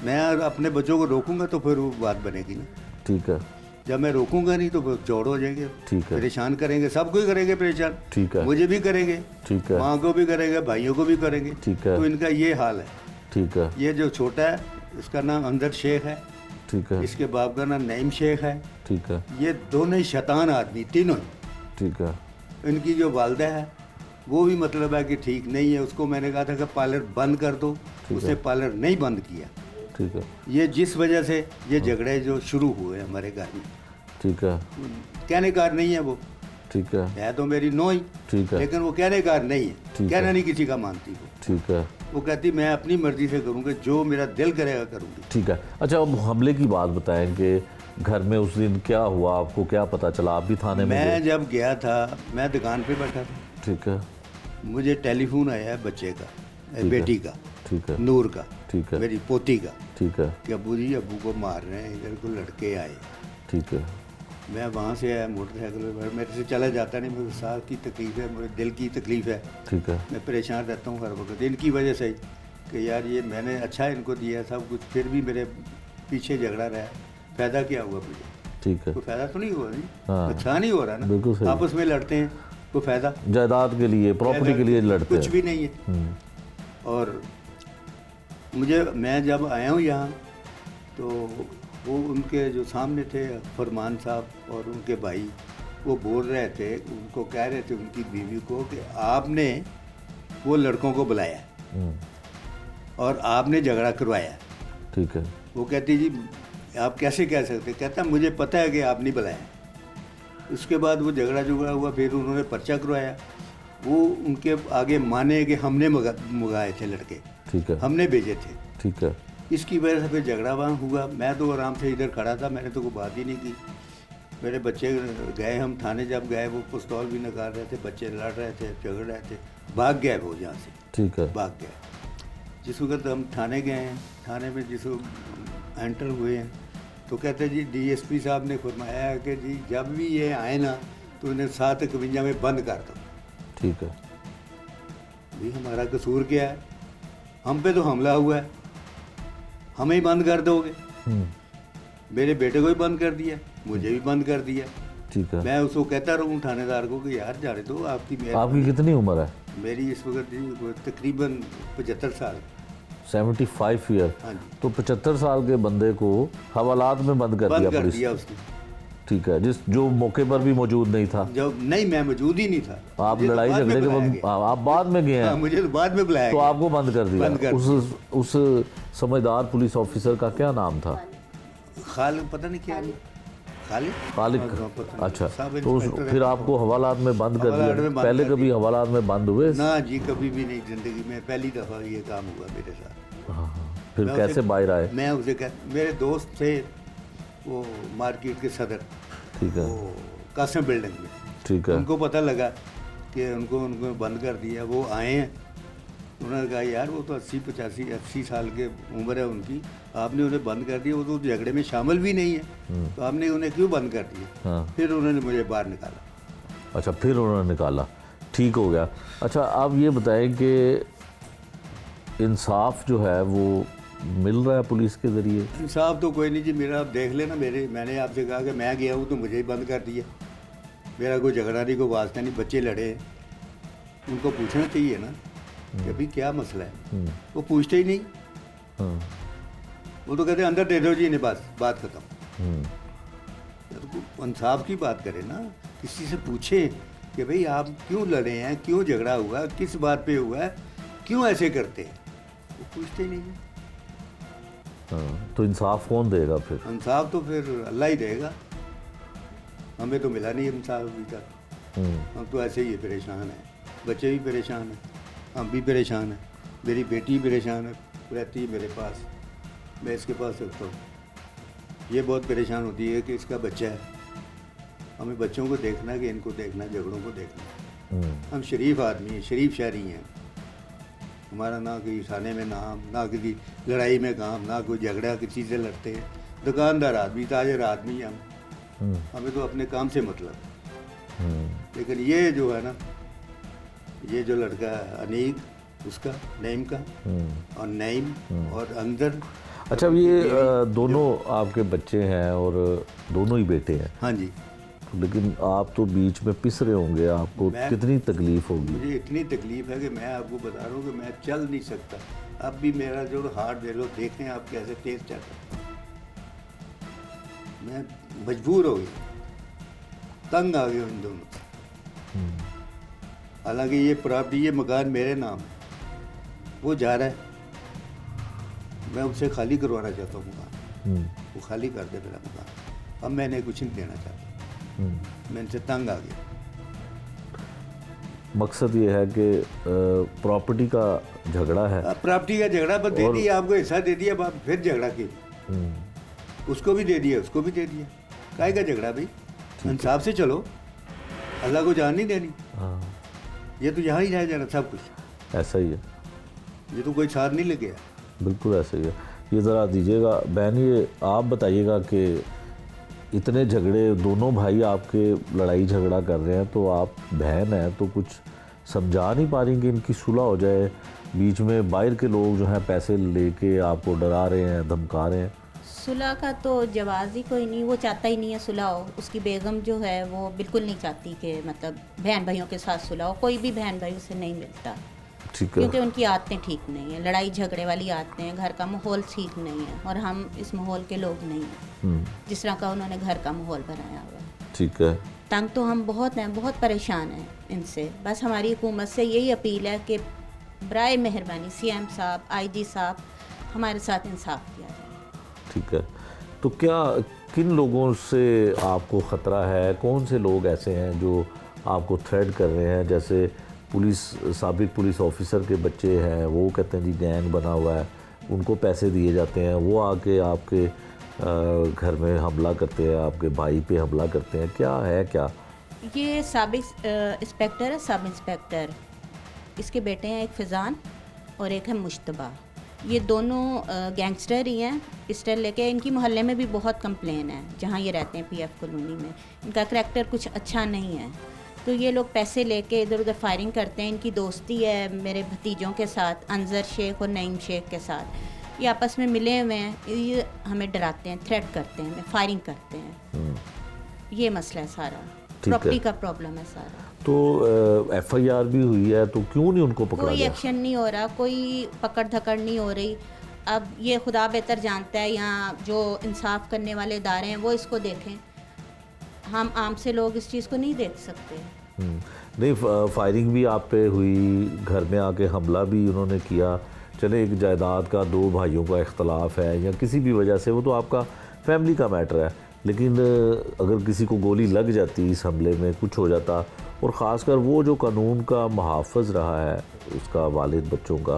Speaker 5: मैं अपने बच्चों को रोकूंगा तो फिर वो बात बनेगी ना।
Speaker 1: ठीक है।
Speaker 5: जब मैं रोकूंगा नहीं तो फिर चौड़ हो जाएंगे।
Speaker 1: ठीक है।
Speaker 5: परेशान करेंगे, सबको ही करेंगे परेशान।
Speaker 1: ठीक है।
Speaker 5: मुझे भी करेंगे,
Speaker 1: ठीक है।
Speaker 5: माँ को भी करेंगे, भाइयों को भी करेंगे।
Speaker 1: ठीक है।
Speaker 5: तो इनका ये हाल है।
Speaker 1: ठीक है।
Speaker 5: ये जो छोटा है इसका नाम अंदर शेख है,
Speaker 1: ठीक है।
Speaker 5: इसके बाप का नाम नईम शेख है।
Speaker 1: ठीक है।
Speaker 5: ये दोनों ही शैतान आदमी, तीनों ही।
Speaker 1: ठीक है।
Speaker 5: इनकी जो वालदा है वो भी मतलब है कि ठीक नहीं है। उसको मैंने कहा था कि पार्लर बंद कर दो, उसने पार्लर नहीं बंद किया।
Speaker 1: ठीक है।
Speaker 5: ये जिस वजह से ये झगड़े जो शुरू हुए हमारे घर में,
Speaker 1: ठीक है।
Speaker 5: कहने कार नहीं है वो।
Speaker 1: ठीक है।
Speaker 5: तो मेरी नो ही,
Speaker 1: ठीक है।
Speaker 5: लेकिन वो कहने कार नहीं है।
Speaker 1: ठीक
Speaker 5: कहना
Speaker 1: है।
Speaker 5: नहीं किसी का मानती वो।
Speaker 1: ठीक है।
Speaker 5: वो कहती मैं अपनी मर्जी से करूँगी, जो मेरा दिल करेगा करूँगी।
Speaker 1: ठीक है। अच्छा, अब हमले की बात बताएं कि घर में उस दिन क्या हुआ, आपको क्या पता चला? आप भी थाने में
Speaker 5: मैं
Speaker 1: गए?
Speaker 5: जब गया था, मैं दुकान पे बैठा था,
Speaker 1: ठीक है।
Speaker 5: मुझे टेलीफोन आया है बच्चे का,
Speaker 1: है।
Speaker 5: बेटी का,
Speaker 1: ठीक है।
Speaker 5: नूर का,
Speaker 1: ठीक है।
Speaker 5: मेरी पोती का,
Speaker 1: ठीक है।
Speaker 5: कि अबू जी अबू को मार रहे हैं, इधर को लड़के आए।
Speaker 1: ठीक है।
Speaker 5: मैं वहाँ से आया मोटरसाइकिल पर, मेरे से चला जाता नहीं, मुझे सांस की तकलीफ़ है, मुझे दिल की तकलीफ़ है।
Speaker 1: ठीक है।
Speaker 5: मैं परेशान रहता हूँ हर वक्त इनकी वजह से ही, कि यार ये मैंने अच्छा इनको दिया सब कुछ, फिर भी मेरे पीछे झगड़ा रहा। फ़ायदा क्या हुआ मुझे?
Speaker 1: ठीक है।
Speaker 5: कोई फ़ायदा तो नहीं हुआ नहीं,
Speaker 1: हाँ।
Speaker 5: नुकसान ही हो रहा
Speaker 1: बिल्कुल सही।
Speaker 5: ना। आपस में लड़ते हैं, कोई फ़ायदा?
Speaker 1: जायदाद के लिए, प्रॉपर्टी के लिए लड़ते
Speaker 5: कुछ
Speaker 1: हैं।
Speaker 5: भी नहीं है। और मुझे, मैं जब आया हूँ यहाँ तो वो उनके जो सामने थे फरमान साहब और उनके भाई, वो बोल रहे थे, उनको कह रहे थे उनकी बीवी को कि आपने वो लड़कों को बुलाया
Speaker 1: हम्म,
Speaker 5: और आपने झगड़ा करवाया।
Speaker 1: ठीक है।
Speaker 5: वो कहती जी आप कैसे कह सकते, कहता मुझे पता है कि आप नहीं बुलाए। उसके बाद वो झगड़ा हुआ, फिर उन्होंने पर्चा करवाया। वो उनके आगे माने कि हमने मंगाए थे लड़के,
Speaker 1: ठीक है,
Speaker 5: हमने भेजे थे।
Speaker 1: ठीक है।
Speaker 5: इसकी वजह से फिर झगड़ा वहाँ हुआ। मैं तो आराम से इधर खड़ा था, मैंने तो कोई बात ही नहीं की। मेरे बच्चे गए, हम थाने जब गए वो पिस्तौल भी निकाल रहे थे, बच्चे लड़ रहे थे, झगड़ रहे थे, भाग गए वो यहाँ से,
Speaker 1: ठीक है।
Speaker 5: भाग गए। जिस वक्त हम थाने गए हैं, थाने में जिस एंटर हुए हैं तो कहते जी डीएसपी साहब ने फरमाया कि जी जब भी ये आए ना तो इन्हें 751 में बंद कर दो।
Speaker 1: ठीक है।
Speaker 5: भाई हमारा कसूर क्या है? हम पे तो हमला हुआ है, हमें ही बंद कर दोगे? मेरे बेटे को ही बंद कर दिया, मुझे भी बंद कर दिया।
Speaker 1: ठीक है।
Speaker 5: मैं उसको कहता रहूँ थानेदार को कि यार जाने दो, आपकी
Speaker 1: आपकी कितनी उम्र है?
Speaker 5: मेरी इस वक्त जी तकरीबन 75 साल।
Speaker 1: 75 ईयर।
Speaker 5: हाँ जी,
Speaker 1: तो 75 साल के बंदे को हवालात में बंद कर दिया पुलिस।
Speaker 5: दिया उसने।
Speaker 1: ठीक है, जो मौके पर भी मौजूद नहीं था।
Speaker 5: जब नहीं, मैं मौजूद ही नहीं था।
Speaker 1: आप
Speaker 5: मुझे तो
Speaker 1: लड़ाई
Speaker 5: बाद में
Speaker 1: झगड़े के
Speaker 5: बुलाया
Speaker 1: वक्त
Speaker 5: गया।
Speaker 1: आप बाद में गए
Speaker 5: हाँ,
Speaker 1: हैं,
Speaker 5: मुझे तो बाद में बुलाया
Speaker 1: तो
Speaker 5: गया।
Speaker 1: आपको बंद कर दिया।
Speaker 5: बंद कर
Speaker 1: उस समझदार पुलिस ऑफिसर का क्या नाम था?
Speaker 5: पता नहीं क्या खालिद।
Speaker 1: खालिद।
Speaker 5: हाँ, पता नहीं।
Speaker 1: अच्छा,
Speaker 5: सब
Speaker 1: तो
Speaker 5: इंस्पेक्टर
Speaker 1: फिर
Speaker 5: है।
Speaker 1: आपको हवालात में बंद कर
Speaker 5: हवालात में
Speaker 1: दिया।
Speaker 5: बंद
Speaker 1: पहले
Speaker 5: कर
Speaker 1: कभी
Speaker 5: दिया।
Speaker 1: हवालात में बंद हुए?
Speaker 5: ना जी, कभी भी नहीं जिंदगी में, पहली दफ़ा ये काम हुआ मेरे साथ।
Speaker 1: हाँ, हाँ। फिर
Speaker 5: मैं
Speaker 1: कैसे
Speaker 5: उसे-
Speaker 1: बाहर आए?
Speaker 5: मैं उसे मेरे दोस्त थे वो मार्केट के सदर,
Speaker 1: ठीक है,
Speaker 5: वो कासम बिल्डिंग में।
Speaker 1: ठीक है।
Speaker 5: उनको पता लगा कि उनको बंद कर दिया। वो आए हैं, उन्होंने कहा यार वो तो 80 साल के उम्र है उनकी, आपने उन्हें बंद कर दिया, वो तो झगड़े में शामिल भी नहीं है, तो आपने उन्हें क्यों बंद कर दिया?
Speaker 1: हाँ।
Speaker 5: फिर उन्होंने मुझे बाहर निकाला।
Speaker 1: अच्छा, फिर उन्होंने निकाला, ठीक हो गया। अच्छा, आप ये बताएं कि इंसाफ जो है वो मिल रहा है पुलिस के ज़रिए?
Speaker 5: इंसाफ तो कोई नहीं जी मेरा। आप देख लेना, मैंने आपसे कहा कि मैं गया हूँ तो मुझे ही बंद कर दिया। मेरा कोई झगड़ा नहीं, कोई वास्ता नहीं। बच्चे लड़े हैं, उनको पूछना चाहिए ना कि अभी क्या मसला है। वो पूछते ही नहीं।
Speaker 1: हाँ।
Speaker 5: वो तो कहते हैं अंदर दे दो जी इन्हें, बस बात खत्म।
Speaker 1: हम्म,
Speaker 5: तो इंसाफ की बात करें ना, किसी से पूछे कि भाई आप क्यों लड़े हैं, क्यों झगड़ा हुआ, किस बात पे हुआ है, क्यों ऐसे करते हैं? वो पूछते ही नहीं है।
Speaker 1: हाँ। तो इंसाफ कौन देगा फिर?
Speaker 5: इंसाफ तो फिर अल्लाह ही देगा। हमें तो मिला नहीं इंसाफ अभी तक। हम तो ऐसे ही परेशान हैं, बच्चे भी परेशान हैं, हम भी परेशान हैं, मेरी बेटी भी परेशान है, रहती है मेरे पास, मैं इसके पास रखता हूँ। ये बहुत परेशान होती है कि इसका बच्चा है, हमें बच्चों को देखना कि इनको देखना, झगड़ों को देखना। हम शरीफ आदमी हैं, शरीफ शहरी हैं, हमारा ना किसी थाने में नाम, ना किसी लड़ाई में काम, ना कोई झगड़ा किसी से लड़ते हैं। दुकानदार आदमी, ताजर आदमी हैं हम, हमें तो अपने काम से मतलब है। लेकिन ये जो है ना, ये जो लड़का है अनीक, उसका नईम का, और नईम और अंदर।
Speaker 1: अच्छा, ये दोनों आपके बच्चे हैं और दोनों ही बेटे हैं।
Speaker 5: हाँ जी।
Speaker 1: लेकिन आप तो बीच में पिस रहे होंगे, आपको कितनी तकलीफ होगी?
Speaker 5: मुझे इतनी तकलीफ है कि मैं आपको बता रहा हूँ कि मैं चल नहीं सकता। अब भी मेरा जो हार्ट दे लो, देखें आप कैसे तेज चल रहा है। मैं मजबूर हो गया, तंग आ गया उन दोनों से। हालांकि ये प्रॉपर्टी, ये मकान मेरे नाम है, वो जा रहा है, मैं उसे खाली करवाना चाहता हूँ मकान, वो खाली कर दे मेरा मकान। अब मैंने कुछ नहीं देना चाहता, मैं इनसे तंग आ गया।
Speaker 1: मकसद ये है कि प्रॉपर्टी का झगड़ा है।
Speaker 5: अब प्रॉपर्टी का झगड़ा बस दे दिया, आपको हिस्सा दे दिया, फिर झगड़ा क्यों? उसको भी दे दिया, उसको भी दे दिया, काहे का झगड़ा भाई? इंसाफ से चलो, अल्लाह को जान नहीं देनी।
Speaker 1: हाँ,
Speaker 5: ये तो यहाँ ही रह जाना सब कुछ,
Speaker 1: ऐसा ही है,
Speaker 5: ये तो कोई साथ नहीं लगे।
Speaker 1: बिल्कुल ऐसा ही है। ये ज़रा दीजिएगा बहन, ये आप बताइएगा कि इतने झगड़े, दोनों भाई आपके लड़ाई झगड़ा कर रहे हैं, तो आप बहन हैं तो कुछ समझा नहीं पा रही कि इनकी सुलह हो जाए? बीच में बाहर के लोग जो हैं पैसे लेके आपको डरा रहे हैं, धमका रहे हैं।
Speaker 6: सुलह का तो जवाज़ ही कोई नहीं, वो चाहता ही नहीं है सुलह हो। उसकी बेगम जो है वो बिल्कुल नहीं चाहती कि मतलब बहन भाइयों के साथ सुलह हो, कोई भी बहन भाई उसे नहीं मिलता,
Speaker 1: ठीक है,
Speaker 6: क्योंकि उनकी आदतें ठीक नहीं है, लड़ाई झगड़े वाली आदतें हैं, घर का माहौल ठीक नहीं है, और हम इस माहौल के लोग नहीं हैं, जिस तरह का उन्होंने घर का माहौल बनाया हुआ है।
Speaker 1: ठीक है।
Speaker 6: तंग तो हम बहुत हैं, बहुत परेशान हैं इनसे। बस हमारी हुकूमत से यही अपील है कि बराए मेहरबानी CM साहब, IG साहब, हमारे साथ इंसाफ किया जाए।
Speaker 1: ठीक है। तो क्या किन लोगों से आपको ख़तरा है, कौन से लोग ऐसे हैं जो आपको थ्रेट कर रहे हैं? जैसे पुलिस, साबिक पुलिस ऑफिसर के बच्चे हैं, वो कहते हैं जी गैंग बना हुआ है, उनको पैसे दिए जाते हैं, वो आके आपके घर में हमला करते हैं, आपके भाई पे हमला करते हैं, क्या है क्या?
Speaker 6: ये साबिक इंस्पेक्टर है, सब इंस्पेक्टर, इसके बेटे हैं एक फ़िज़ान और एक है मुश्तबा। ये दोनों गैंगस्टर ही हैं, पिस्टल लेके। इनकी मोहल्ले में भी बहुत कंप्लेन है जहाँ ये रहते हैं पीएफ कॉलोनी में। इनका करैक्टर कुछ अच्छा नहीं है, तो ये लोग पैसे लेके इधर उधर फायरिंग करते हैं। इनकी दोस्ती है मेरे भतीजों के साथ, अंजर शेख और नईम शेख के साथ। ये आपस में मिले हुए हैं, ये हमें डराते हैं, थ्रेट करते हैं, हमें फायरिंग करते हैं। ये मसला है सारा, प्रॉपर्टी का प्रॉब्लम है सारा।
Speaker 1: तो एफआईआर भी हुई है, तो क्यों नहीं उनको पकड़ा
Speaker 6: कोई
Speaker 1: गया?
Speaker 6: एक्शन नहीं हो रहा, कोई पकड़ धकड़ नहीं हो रही। अब ये खुदा बेहतर जानता है, यहाँ जो इंसाफ करने वाले इदारे हैं वो इसको देखें। हम आम से लोग इस चीज़ को नहीं देख सकते।
Speaker 1: नहीं, फायरिंग भी आप पे हुई, घर में आके हमला भी उन्होंने किया। चले एक जायदाद का, दो भाइयों का इख्तलाफ है या किसी भी वजह से, वो तो आपका फैमिली का मैटर है। लेकिन अगर किसी को गोली लग जाती, इस हमले में कुछ हो जाता, और ख़ासकर वो जो कानून का मुहाफ़िज़ रहा है उसका वालिद बच्चों का,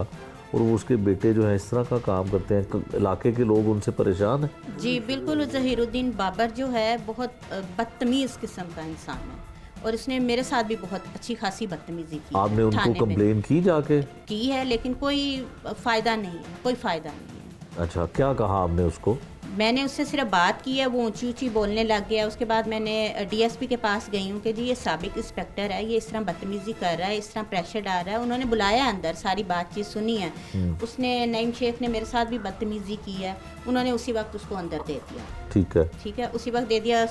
Speaker 1: और वो उसके बेटे जो है इस तरह का काम करते हैं, इलाके के लोग उनसे परेशान हैं।
Speaker 6: जी बिल्कुल। ज़हीरुद्दीन बाबर जो है बहुत बदतमीज़ किस्म का इंसान है, और इसने मेरे साथ भी बहुत अच्छी खासी बदतमीज़ी की।
Speaker 1: आपने उनको
Speaker 6: थाने में
Speaker 1: कंप्लेन की जाके?
Speaker 6: की है, लेकिन कोई फ़ायदा नहीं है, कोई फ़ायदा नहीं है।
Speaker 1: अच्छा, क्या कहा आपने उसको?
Speaker 6: मैंने उससे सिर्फ बात की है, वो ऊंची ऊंची बोलने लग गया। उसके बाद मैंने डीएसपी के पास गई हूँ कि जी ये साबिक इंस्पेक्टर है, ये इस तरह बदतमीज़ी कर रहा है, इस तरह प्रेशर डाल रहा है। उन्होंने बुलाया अंदर, सारी बातचीत सुनी है। उसने, नईम शेख ने मेरे साथ भी बदतमीज़ी की है। उन्होंने उसी वक्त उसको अंदर दे दिया।
Speaker 1: ठीक है।
Speaker 6: ठीक है, उसी वक्त दे दिया।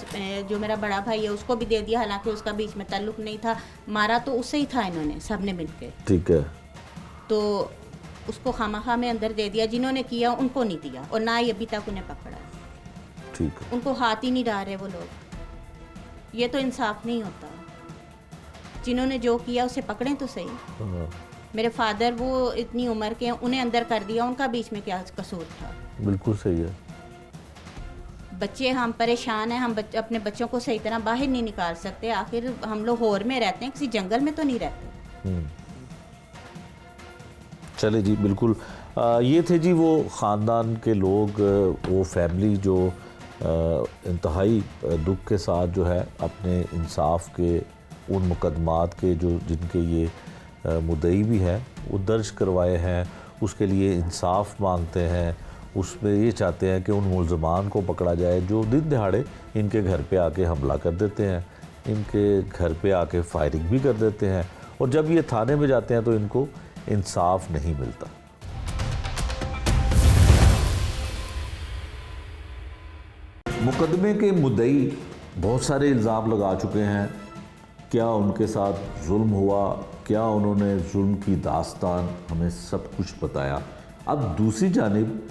Speaker 6: जो मेरा बड़ा भाई है उसको भी दे दिया, हालांकि उसका बीच में ताल्लुक़ नहीं था। मारा तो उससे ही था, इन्होंने सब ने मिल के।
Speaker 1: ठीक है।
Speaker 6: तो उसको खामखा में अंदर दे दिया। जिन्होंने किया उनको नहीं दिया, और ना ही अभी तक उन्हें पकड़ा है।
Speaker 1: ठीक है।
Speaker 6: उनको हाथ ही नहीं डाल रहे वो लोग। ये तो इंसाफ नहीं होता। जिन्होंने जो किया उसे पकड़ें तो सही।
Speaker 1: हाँ,
Speaker 6: मेरे फादर वो इतनी उम्र के हैं, उन्हें अंदर कर दिया, उनका बीच में क्या कसूर था?
Speaker 1: बिल्कुल सही है।
Speaker 6: बच्चे हम परेशान हैं, हम अपने बच्चों को सही तरह बाहर नहीं निकाल सकते। आखिर हम लोग होर में रहते हैं, किसी जंगल में तो नहीं रहते।
Speaker 1: चले जी, बिल्कुल। ये थे जी वो ख़ानदान के लोग, वो फैमिली जो इंतहाई दुख के साथ जो है अपने इंसाफ के उन मुकदमात के जो जिनके ये मुद्दई भी हैं वो दर्ज करवाए हैं, उसके लिए इंसाफ मांगते हैं। उसमें ये चाहते हैं कि उन मुल्ज़मान को पकड़ा जाए जो दिन दहाड़े इनके घर पे आके हमला कर देते हैं, इनके घर पे आके फायरिंग भी कर देते हैं, और जब ये थाने में जाते हैं तो इनको इंसाफ नहीं मिलता। मुकदमे के मुद्दई बहुत सारे इल्ज़ाम लगा चुके हैं। क्या उनके साथ जुल्म हुआ, क्या उन्होंने जुल्म की दास्तान हमें सब कुछ बताया। अब दूसरी जानिब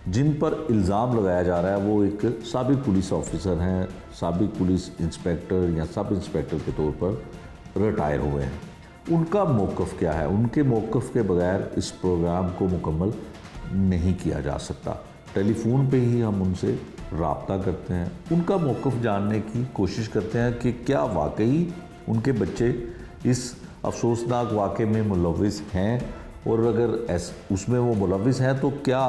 Speaker 1: जिन पर इल्ज़ाम लगाया जा रहा है वो एक साबिक पुलिस ऑफिसर हैं, साबिक पुलिस इंस्पेक्टर या सब इंस्पेक्टर के तौर पर रिटायर हुए हैं। उनका मौक़िफ़ क्या है? उनके मौक़िफ़ के बगैर इस प्रोग्राम को मुकम्मल नहीं किया जा सकता। टेलीफोन पे ही हम उनसे राब्ता करते हैं, उनका मौक़िफ़ जानने की कोशिश करते हैं कि क्या वाकई उनके बच्चे इस अफसोसनाक वाक़े में मुलव्विस हैं, और अगर उसमें वो मुलव्विस हैं तो क्या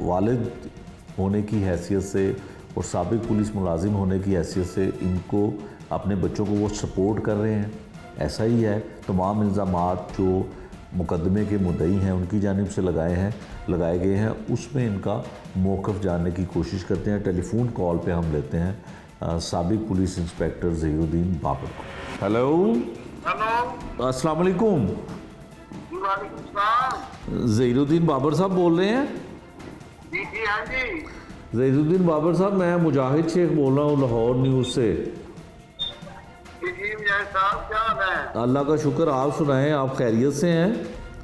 Speaker 1: वालिद होने की हैसियत से और साबिक पुलिस मुलाजिम होने की हैसियत से इनको, अपने बच्चों को वो सपोर्ट कर रहे हैं। ऐसा ही है। तमाम इल्ज़ामात जो मुकदमे के मुद्दई हैं उनकी जानिब से लगाए गए हैं, उसमें इनका मौक़िफ़ जानने की कोशिश करते हैं। टेलीफोन कॉल पे हम लेते हैं साबिक पुलिस इंस्पेक्टर ज़हीरुद्दीन बाबर को। हेलो।
Speaker 7: हेलो,
Speaker 1: अस्सलाम वालेकुम।
Speaker 7: वालेकुम सलाम।
Speaker 1: ज़हीरुद्दीन बाबर साहब बोल रहे हैं?
Speaker 7: जी जी, हाँ जी।
Speaker 1: ज़हीरुद्दीन बाबर साहब, मैं मुजाहिद शेख बोल रहा हूँ लाहौर न्यूज़ से।
Speaker 7: जी मुजाहिद साहब, क्या हाल है?
Speaker 1: अल्लाह का शुक्र, आप सुनाएं, आप खैरियत से हैं?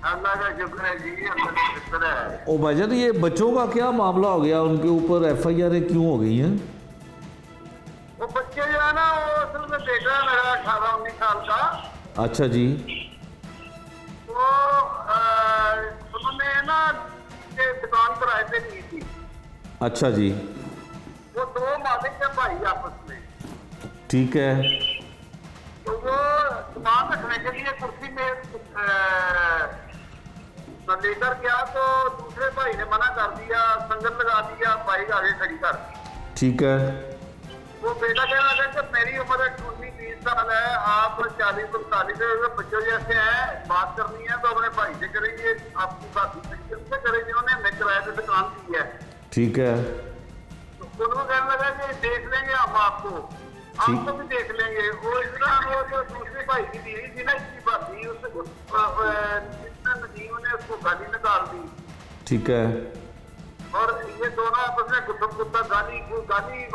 Speaker 7: अल्लाह का शुक्र है जी, अल्लाह का शुक्र है।
Speaker 1: ओ भाईजान, ये बच्चों का क्या मामला हो गया? उनके ऊपर एफआईआर क्यों हो गई हैं?
Speaker 7: वो बच्चे जो है ना, वो असल में बेटा है मेरा 18-19 साल का।
Speaker 1: अच्छा जी।
Speaker 7: तो उन्होंने ना ये दुकान किराए पे दी थी।
Speaker 1: अच्छा जी,
Speaker 7: वो दो मालिक है भाई आपस में।
Speaker 1: ठीक है।
Speaker 7: तो वो सामान रखने के लिए कुर्सी में लेकर गया तो दूसरे भाई ने मना कर दिया, संगत लगा दिया, बाइक आगे खड़ी कर दी।
Speaker 1: ठीक है।
Speaker 7: वो बेटा कहना लगा कि मेरी उम्र 19-20 साल है, आप 40-45 बच्चों जैसे हैं, बात करनी है तो अपने भाई से करेंगे, आपकी बात से करें जिन्होंने हमें किराए पे दुकान दी है।
Speaker 1: ठीक है।
Speaker 7: तो उनको कहने लगा कि देख लेंगे हम आपको भी देख लेंगे। वो इस तरह वो जो दूसरे भाई की बीवी थी ना, इसकी भाभी, उसने नदीम ने उसको गाली निकाल दी।
Speaker 1: ठीक है।
Speaker 7: और ये दोनों आपस में गुस्सा गुस्सा गाली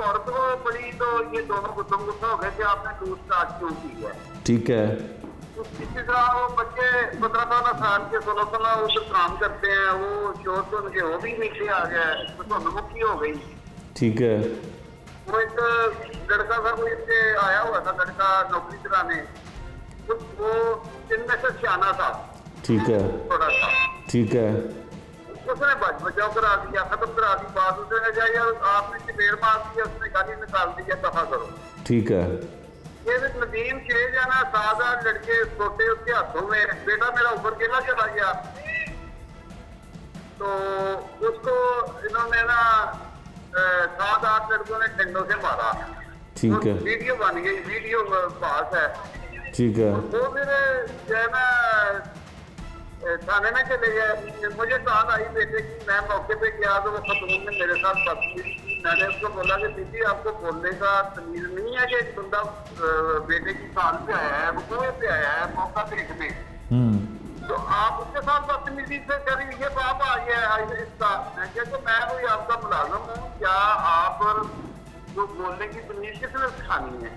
Speaker 7: औरत को पड़ी, तो ये दोनों गुस्सा हो गए कि आपने दूर स्टार्ट क्यों की है।
Speaker 1: ठीक है।
Speaker 7: इसी तरह वो बच्चे 15-16 साल के 16 उधर काम करते हैं, वो शोर तो उनके वो भी नीचे आ गया, तो मुक्ति हो गई।
Speaker 1: ठीक है।
Speaker 7: वो एक लड़का था, कोई इनके आया हुआ था लड़का नौकरी कराने, वो इनमें से सियाना था।
Speaker 1: ठीक है।
Speaker 7: थोड़ा सा
Speaker 1: ठीक है।
Speaker 7: उसने बचाव करा दिया, खत्म करा दी बात। उसने कहा यार आपने चपेड़ मार दिया, उसने गाली निकाल दिया, दफा करो।
Speaker 1: ठीक है।
Speaker 7: ये नदीम 6 जना 7-8 लड़के छोटे उसके हाथों में, बेटा मेरा ऊपर केला चला गया, तो उसको इन्होंने ना 7-8 लड़कों ने डंडों से मारा।
Speaker 1: ठीक है।
Speaker 7: वीडियो बन गई, वीडियो पास है।
Speaker 1: ठीक है।
Speaker 7: वो फिर जो है ना थाने में चले गए। मुझे कॉल आई बेटे की, मैं मौके पे गया तो वो खतून ने मेरे साथ बदतमीजी की। मैंने उसको बोला कि दीदी आपको बोलने का तमीज नहीं है कि एक बंदा बेटे की साल पे आया है, वो कुएं पे आया है मौका देखने, तो आप उसके साथ बदतमीजी से करें, ये बाप आ गया है इसका। मैं क्या तो मैं कोई आपका मुलाजिम हूँ क्या? आप जो बोलने की तमीज किसने सिखानी है?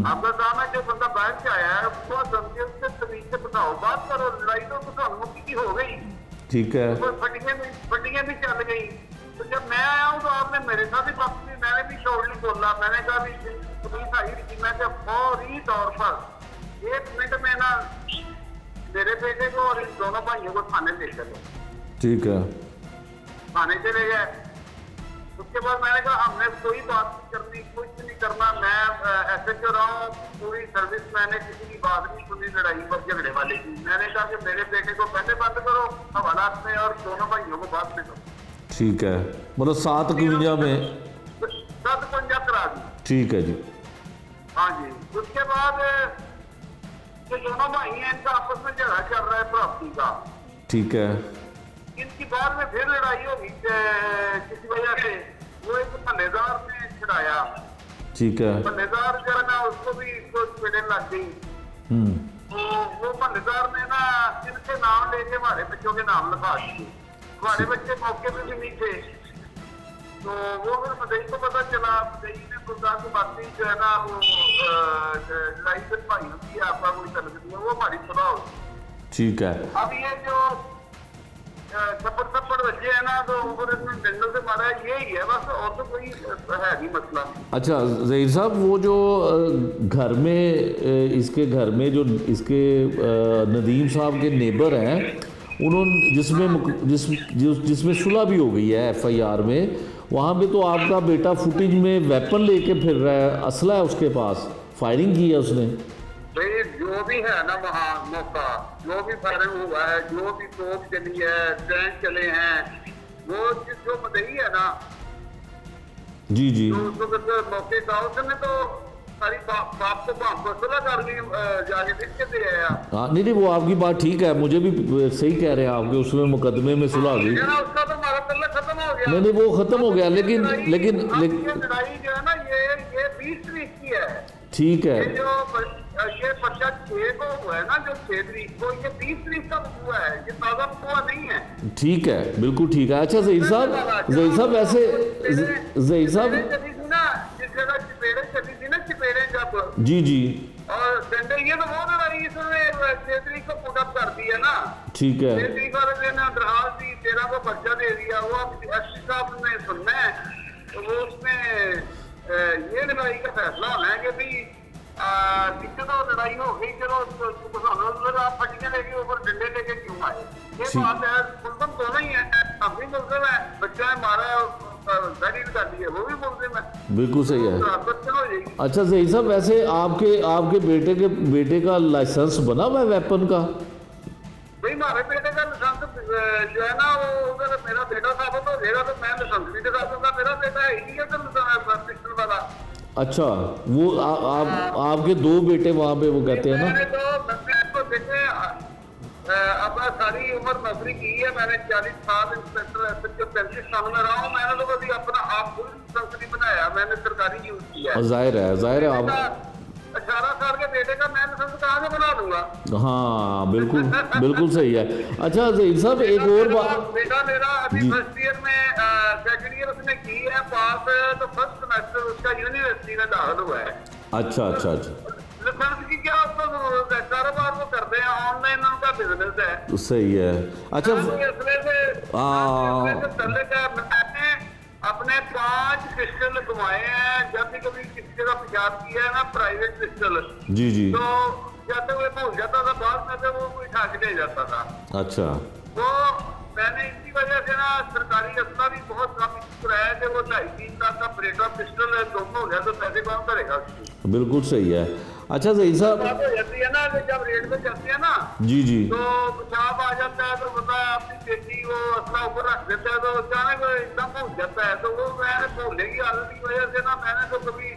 Speaker 7: आपका काम है जो बंदा बाहर से आया है उसको समझे, उससे तमीज से बताओ, बात करो। लड़ाई तो मुक्ति की हो गई।
Speaker 1: ठीक है।
Speaker 7: फटियां भी चल गई। तो जब मैं आया हूँ तो आपने मेरे साथ ही बात की, मैंने भी शॉर्टली बोला, मैंने कहा भी पुलिस आई थी, मैं क्या फौरी तौर पर 1 मिनट में ना मेरे बेटे को और इन दोनों भाइयों को थाने ले चलो।
Speaker 1: ठीक है।
Speaker 7: थाने चले गए। उसके बाद मैंने कहा हमने कोई बात नहीं करनी, कुछ नहीं करना, मैं SHO रहा हूँ, पूरी सर्विस मैंने किसी की बात नहीं सुनी लड़ाई पर झगड़े वाले की। मैंने कहा कि मेरे बेटे को पहले बंद करो हवालात में और दोनों भाइयों को बाद में करो।
Speaker 1: ठीक है। मतलब 751 में
Speaker 7: 751 करा दी।
Speaker 1: ठीक है जी।
Speaker 7: हाँ जी। उसके बाद ये दोनों भाई हैं, इनका आपस में झगड़ा चल रहा है प्रॉपर्टी का।
Speaker 1: ठीक है।
Speaker 7: इनकी बाद में फिर लड़ाई होगी किसी वजह से। वो एक मल्लेदार ने छुड़ाया।
Speaker 1: ठीक है।
Speaker 7: मल्लेदार जो है ना उसको भी चपेड़े लग गई। तो वो मल्लेदार ने ना इनके नाम लेके हमारे बच्चों के नाम लिखा दिए। हमारे बच्चे मौके पे भी नहीं थे। तो वो फिर मदई को पता चला, मदई ने खुदा की बातें जो है ना वो लड़ाई से भाई होती है, आपका कोई तलक नहीं है, वो हमारी सुलह हो।
Speaker 1: ठीक है।
Speaker 7: अब ये जो थप्पड़ बच्चे है ना तो ऊपर डंडों से मारा, यही है बस, और तो कोई है नहीं मसला।
Speaker 1: अच्छा ज़हीर साहब, वो जो घर में इसके घर में जो इसके नदीम साहब के नेबर हैं, उन्होंने जिसमें सुलह भी हो गई है FIR में, वहाँ पे तो आपका बेटा फुटेज में वेपन लेके फिर रहा है, असला है उसके पास, फायरिंग की है उसने।
Speaker 7: भाई जो भी है ना वहाँ मौका, जो भी फायरिंग हुआ है, जो भी तोप चली है, टैंक चले हैं, वो जो मदई है ना
Speaker 1: जी जी,
Speaker 7: तो उस वक्त मौके का उसने तो सारी बाप को सुलह कर ली, जाके देख के दे आया।
Speaker 1: हाँ नहीं वो आपकी बात ठीक है, मुझे भी सही कह रहे हैं आपके, उसमें मुकदमे में सुलह हो गई।
Speaker 7: उसका तो हमारा पल्ला खत्म हो गया।
Speaker 1: नहीं वो खत्म हो गया, लेकिन
Speaker 7: लड़ाई जो है ना ये 20 तारीख की है।
Speaker 1: ठीक है।
Speaker 7: ये पर्चा 6 को हुआ है ना, जो 6 तारीख को, ये 20 तारीख का हुआ है, ये ताज़ा हुआ नहीं है।
Speaker 1: ठीक है, बिल्कुल ठीक है। अच्छा ज़हीर साहब वैसे ज़हीर साहब
Speaker 7: जिस जगह चपेड़े चली थी ना, चपेड़े जब
Speaker 1: जी जी,
Speaker 7: और डंडे, ये तो वो लड़ाई इसने 6 तारीख को पुट अप कर दिया ना।
Speaker 1: ठीक है।
Speaker 7: 6 तारीख वाले दिन दरखास्त दी, 13 को पर्चा दे दिया। वो SC साहब ने सुनना है तो वो उसमें ये लड़ाई का फैसला होना है कि भाई पीछे तो लड़ाई हो गई, चलो आप फटियां लेके ऊपर डंडे लेके क्यों आए? ये बात है, मुल्जम दोनों ही है, हम भी मुल्जम है, बच्चा है मारा है, वेरिड कर दी है, वो भी बोल दे मैं
Speaker 1: बिल्कुल सही है।
Speaker 7: ट्रांसफर हो जाएगी।
Speaker 1: अच्छा सही साहब, वैसे आपके बेटे का लाइसेंस बना हुआ है वेपन का?
Speaker 7: भाई हमारे बेटे का लाइसेंस जो है ना, वो अगर मेरा बेटा साबित हो जाएगा तो मैं लाइसेंस भी दिखा दूंगा। मेरा बेटा है ही नहीं है तो पिस्टल वाला।
Speaker 1: अच्छा, वो आपके 2 बेटे वहाँ पे वो कहते हैं ना?
Speaker 7: मैंने तो देखे अपना सारी उम्र नौकरी की है मैंने, 40 साल इंस्पेक्टर जो 35 साल में रहा हूँ। मैंने तो कभी अपना आप खुद लाइसेंस नहीं बनाया, मैंने सरकारी यूज किया है।
Speaker 1: जाहिर है आप
Speaker 7: 18 साल के बेटे का मैं लाइसेंस कहाँ से बना दूंगा?
Speaker 1: हाँ बिल्कुल सही है। अच्छा ज़हीर साहब, एक और बात,
Speaker 7: बेटा मेरा अभी फर्स्ट ईयर में सेकंड ईयर उसने की है पास, तो फर्स्ट सेमेस्टर उसका यूनिवर्सिटी में दाखिल हुआ है।
Speaker 1: अच्छा
Speaker 7: लाइसेंस की क्या उसको जरूरत है? कारोबार वो करते हैं, ऑनलाइन उनका बिजनेस है।
Speaker 1: सही है। अच्छा
Speaker 7: मैंने अपने 5 पिस्टल घुमाए हैं जब भी कभी किसी जगह पेशाब किया है ना, प्राइवेट पिस्टल।
Speaker 1: जी
Speaker 7: तो जाते हुए भूल जाता था, बाद में से वो कोई उठा के ले जाता था।
Speaker 1: अच्छा,
Speaker 7: तो मैंने इसी वजह से ना सरकारी अस्पताल भी बहुत काफी कराया कि वो 2.5-3 लाख का ब्रेटा पिस्टल दोनों हो गया तो पैसे कौन करेगा?
Speaker 1: बिल्कुल सही है। अच्छा ज़हीर साहब,
Speaker 7: बात हो जाती है ना कि जब रेड पे चलती है ना
Speaker 1: जी
Speaker 7: तो पेशाब आ जाता है तो पता है अपनी बेटी वो असला ऊपर रख देता है, तो अचानक एकदम भूल जाता है। तो वो मैंने भूलने की आदत की वजह से ना मैंने तो कभी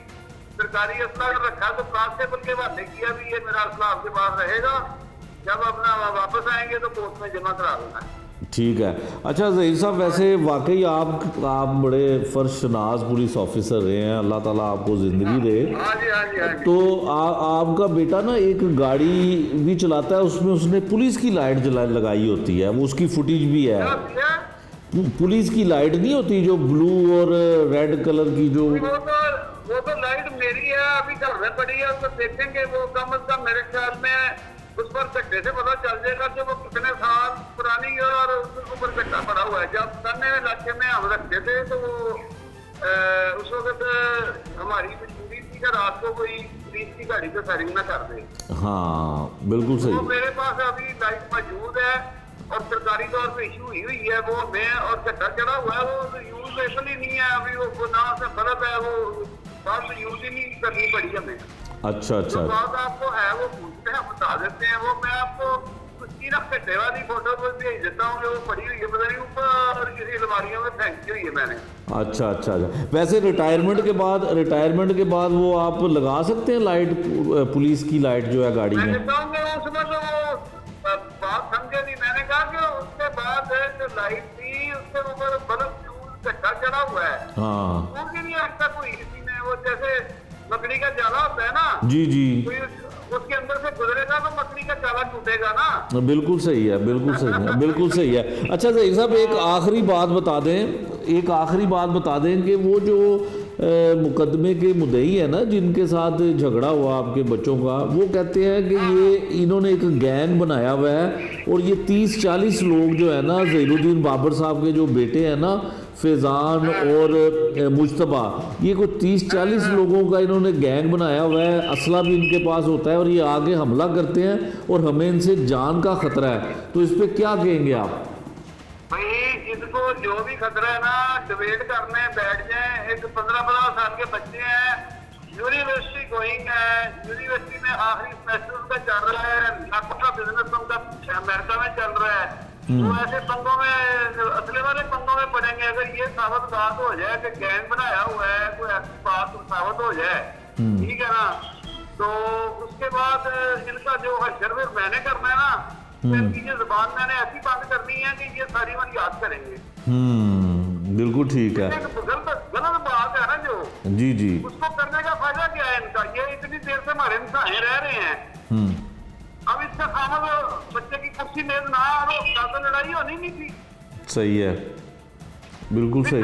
Speaker 7: सरकारी असला रखा तो कांस्टेबल के हवाले किया भी ये मेरा असला आपके पास रहेगा, जब अपना वापस आएंगे तो कोर्ट में जमा करा देना है।
Speaker 1: ठीक है। अच्छा ज़हीर साहब, वैसे वाकई आप बड़े फर्शनाज पुलिस ऑफिसर रहे हैं, अल्लाह ताला आपको ज़िंदगी दे।
Speaker 7: हाँ जी हाँ जी हाँ जी।
Speaker 1: तो आपका बेटा ना एक गाड़ी भी चलाता है, उसमें उसने पुलिस की लाइट लगाई होती है, वो उसकी फुटेज भी है। पुलिस की लाइट नहीं होती जो ब्लू और रेड कलर की जो,
Speaker 7: वो तो लाइट मेरी है, अभी घर में पड़ी है, उसको देखेंगे। वो कम अज कम मेरे ख्याल में उस पर झट्टे से पता चल जाएगा कि वो कितने साल पुरानी है और उसके ऊपर झट्टा पड़ा हुआ है। जब तन्ने इलाके में हम रखते थे तो उस वक्त हमारी मजबूरी थी कि रात को कोई पुलिस की गाड़ी पे फायरिंग ना कर दे।
Speaker 1: हाँ बिल्कुल सही।
Speaker 7: तो मेरे पास अभी लाइट मौजूद है और सरकारी तौर पे इशू हुई है वो में, और झट्टा चढ़ा हुआ है, वो यूज इसलिए नहीं है अभी, वो ना से गलत है, वो बात यूज ही नहीं करनी पड़ी हमें।
Speaker 1: अच्छा
Speaker 7: जो बात आपको है वो पूछते हैं, बता देते हैं। वो मैं आपको उसकी ना घंटे वाली फोटो को भेज देता हूँ, वो पड़ी हुई है पता नहीं ऊपर किसी अलमारियों में फेंकी हुई है मैंने।
Speaker 1: अच्छा। वैसे रिटायरमेंट के बाद वो आप लगा सकते हैं लाइट, पुलिस की लाइट जो है गाड़ी में?
Speaker 7: मैं कहता हूँ कि उसमें तो वो बात समझे नहीं। मैंने कहा कि उसके बाद जो लाइट थी उसके ऊपर बल्ब फ्यूज झट्टा चढ़ा हुआ है।
Speaker 1: हाँ,
Speaker 7: वो भी नहीं आज तक हुई किसी ने। वो जैसे मकड़ी का जाला होता है ना,
Speaker 1: जी
Speaker 7: उसके अंदर से गुजरेगा तो मकड़ी का जाला टूटेगा ना।
Speaker 1: बिल्कुल सही है। अच्छा ज़हीर साहब, एक आखिरी बात बता दें कि वो जो मुकदमे के मुद्दई है ना, जिनके साथ झगड़ा हुआ आपके बच्चों का, वो कहते हैं कि ये इन्होंने एक गैंग बनाया हुआ है और ये 30-40 लोग जो है ना, ज़हीरुद्दीन बाबर साहब के जो बेटे हैं ना, फैज़ान और मुश्तबा, ये कुछ 30-40 लोगों का इन्होंने गैंग बनाया हुआ है। असला भी इनके पास होता है और ये आगे हमला करते हैं और हमें इनसे जान का खतरा है। तो इस पर क्या कहेंगे आप?
Speaker 7: भाई इसको जो भी खतरा है ना, डिबेट करने बैठ जाए। एक 15-15 साल के बच्चे हैं, यूनिवर्सिटी गोइंग है, यूनिवर्सिटी में आखिरी सेमेस्टर उनका चल रहा है, लाखों का बिजनेस उनका अमेरिका में चल रहा है। तो ऐसे पंगों में, असले वाले पंगों में पड़ेंगे। अगर ये साबित बात हो जाए कि गैंग बनाया हुआ है, कोई ऐसी बात साबित हो जाए, ठीक है ना, तो उसके बाद इनका जो हशर फिर मैंने करना है ना, तो इनकी ये जुबान मैंने ऐसी बात करनी है कि ये सारी बात याद करेंगे।
Speaker 1: बिल्कुल ठीक है।
Speaker 7: गलत बात है ना जो,
Speaker 1: जी
Speaker 7: उसको करने का फायदा क्या है इनका? ये इतनी देर से हमारे इंसान रह रहे हैं, अब इसका सामने बच्चे की कुर्सी मेज ना हो तो लड़ाई होनी नहीं थी।
Speaker 1: सही है, बिल्कुल सही।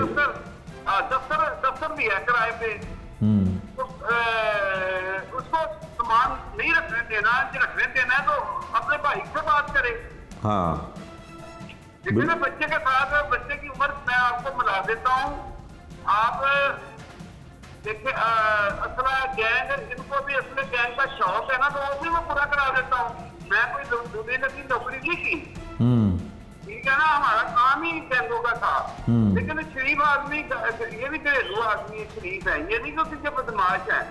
Speaker 7: दफ्तर भी है किराए पे, उसको सामान नहीं रखने देना, रखने देना है तो अपने भाई से बात करे।
Speaker 1: हाँ,
Speaker 7: लेकिन बच्चे के साथ बच्चे की उम्र मैं आपको मिला देता हूँ। आप देखिए असला गैंग, इनको भी असले गैंग का शौक है ना, तो वो भी मैं पूरा करा देता हूँ। मैं कोई दूसरी नौकरी नहीं की, ठीक है ना, हमारा काम ही गैंगों का था। लेकिन शरीफ आदमी, ये भी घरेलू आदमी शरीफ है, ये नहीं कि उसके बदमाश है।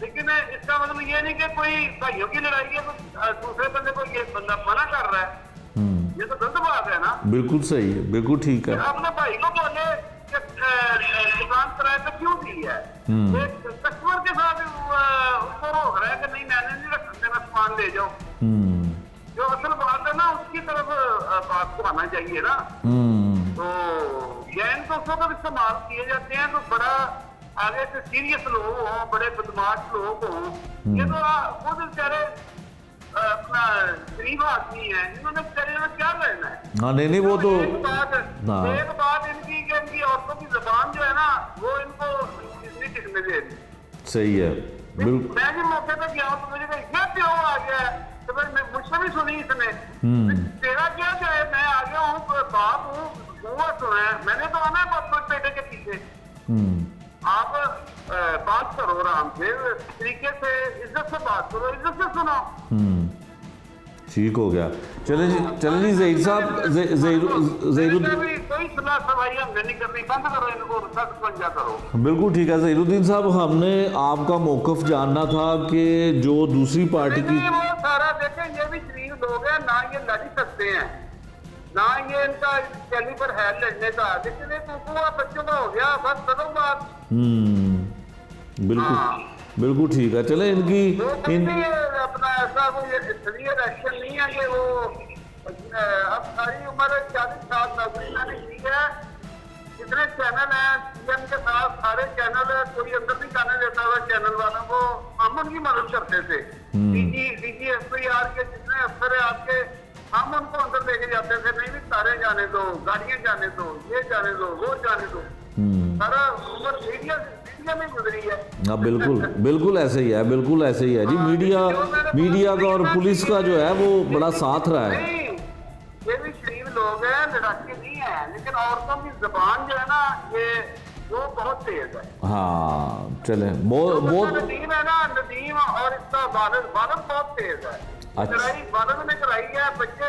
Speaker 7: लेकिन इसका मतलब ये नहीं कि कोई भाइयों की लड़ाई है तो दूसरे बंदे को ये बंदा मना कर रहा है, ये तो गलत बात है ना।
Speaker 1: बिल्कुल सही है, बिल्कुल ठीक है।
Speaker 7: अपने भाई को बोले कि दुकान किराए पे क्यों दी है, कस्टमर के साथ उसको रोक रहा है कि नहीं मैंने नहीं रख सकते, मैं सामान ले जाओ। जो असल बात है ना उसकी तरफ बात को आना चाहिए ना। तो गैंग तो उसको तो इस्तेमाल किए जाते हैं तो बड़ा आगे से सीरियस लोग हों, बड़े बदमाश लोग हों, ये तो खुद बेचारे अपना गरीब आदमी है, इन्होंने बेचारे में क्या लेना है।
Speaker 1: हाँ नहीं वो तो
Speaker 7: एक बात इनकी कि इनकी औरतों की जबान जो है ना वो इनको इतनी टिकने दे रही।
Speaker 1: सही है, बिल्कुल।
Speaker 7: मैं भी मौके पे गया हूँ तो मुझे ये प्यो आ गया है तो फिर मुझसे भी सुनी इसने, तेरा क्या चाहे, मैं आ गया हूँ, बाप हूँ, हुआ सुना है, मैंने तो आना है बाप बेटे के पीछे। आप बात करो आराम से, तरीके से, इज्जत से बात करो, इज्जत से सुनो।
Speaker 1: ठीक हो गया। चले जी ज़हीर साहब, ज़हीरुद्दीन,
Speaker 7: कोई सलाह सवाई हमने नहीं करनी, बंद करो इनको, सख्त पंजा करो।
Speaker 1: बिल्कुल ठीक है ज़हीरुद्दीन साहब, हमने आपका मौक़िफ़ जानना था कि जो दूसरी पार्टी की
Speaker 7: वो सारा देखें, ये भी शरीफ लोग हैं, ना ये लड़ सकते हैं, ना ये इनका कैलिबर है लड़ने का, लेकिन एक हुआ बच्चों का हो गया, बस करो बात।
Speaker 1: बिल्कुल ठीक है। चले इनकी
Speaker 7: अपना ऐसा कोई इसलिए एक्शन नहीं है कि वो अब सारी उम्र 40 साल नौकरी मैंने की है, जितने चैनल हैं सीएम के साथ सारे चैनल, कोई अंदर नहीं जाने देता हुआ चैनल वालों को, हम उनकी मदद करते थे। डीजी एफआईआर के जितने अफसर है आपके, हम उनको अंदर लेके जाते थे, नहीं भी तारे जाने दो, गाड़ियां जाने दो, ये जाने दो, वो जाने दो, सारा उम्र मीडिया में गुजरी है।
Speaker 1: हाँ बिल्कुल ऐसे ही है, बिल्कुल ऐसे ही है जी। मीडिया का और पुलिस का जो है वो बड़ा साथ रहा है।
Speaker 7: ये भी शरीफ लोग हैं, लड़ाके नहीं है, लेकिन औरतों की जबान जो है ना ये वो बहुत तेज है।
Speaker 1: हाँ चले बहुत
Speaker 7: नदीम है ना, नदीम और इसका बालद बहुत तेज है। लड़ाई बालद ने कराई है, बच्चे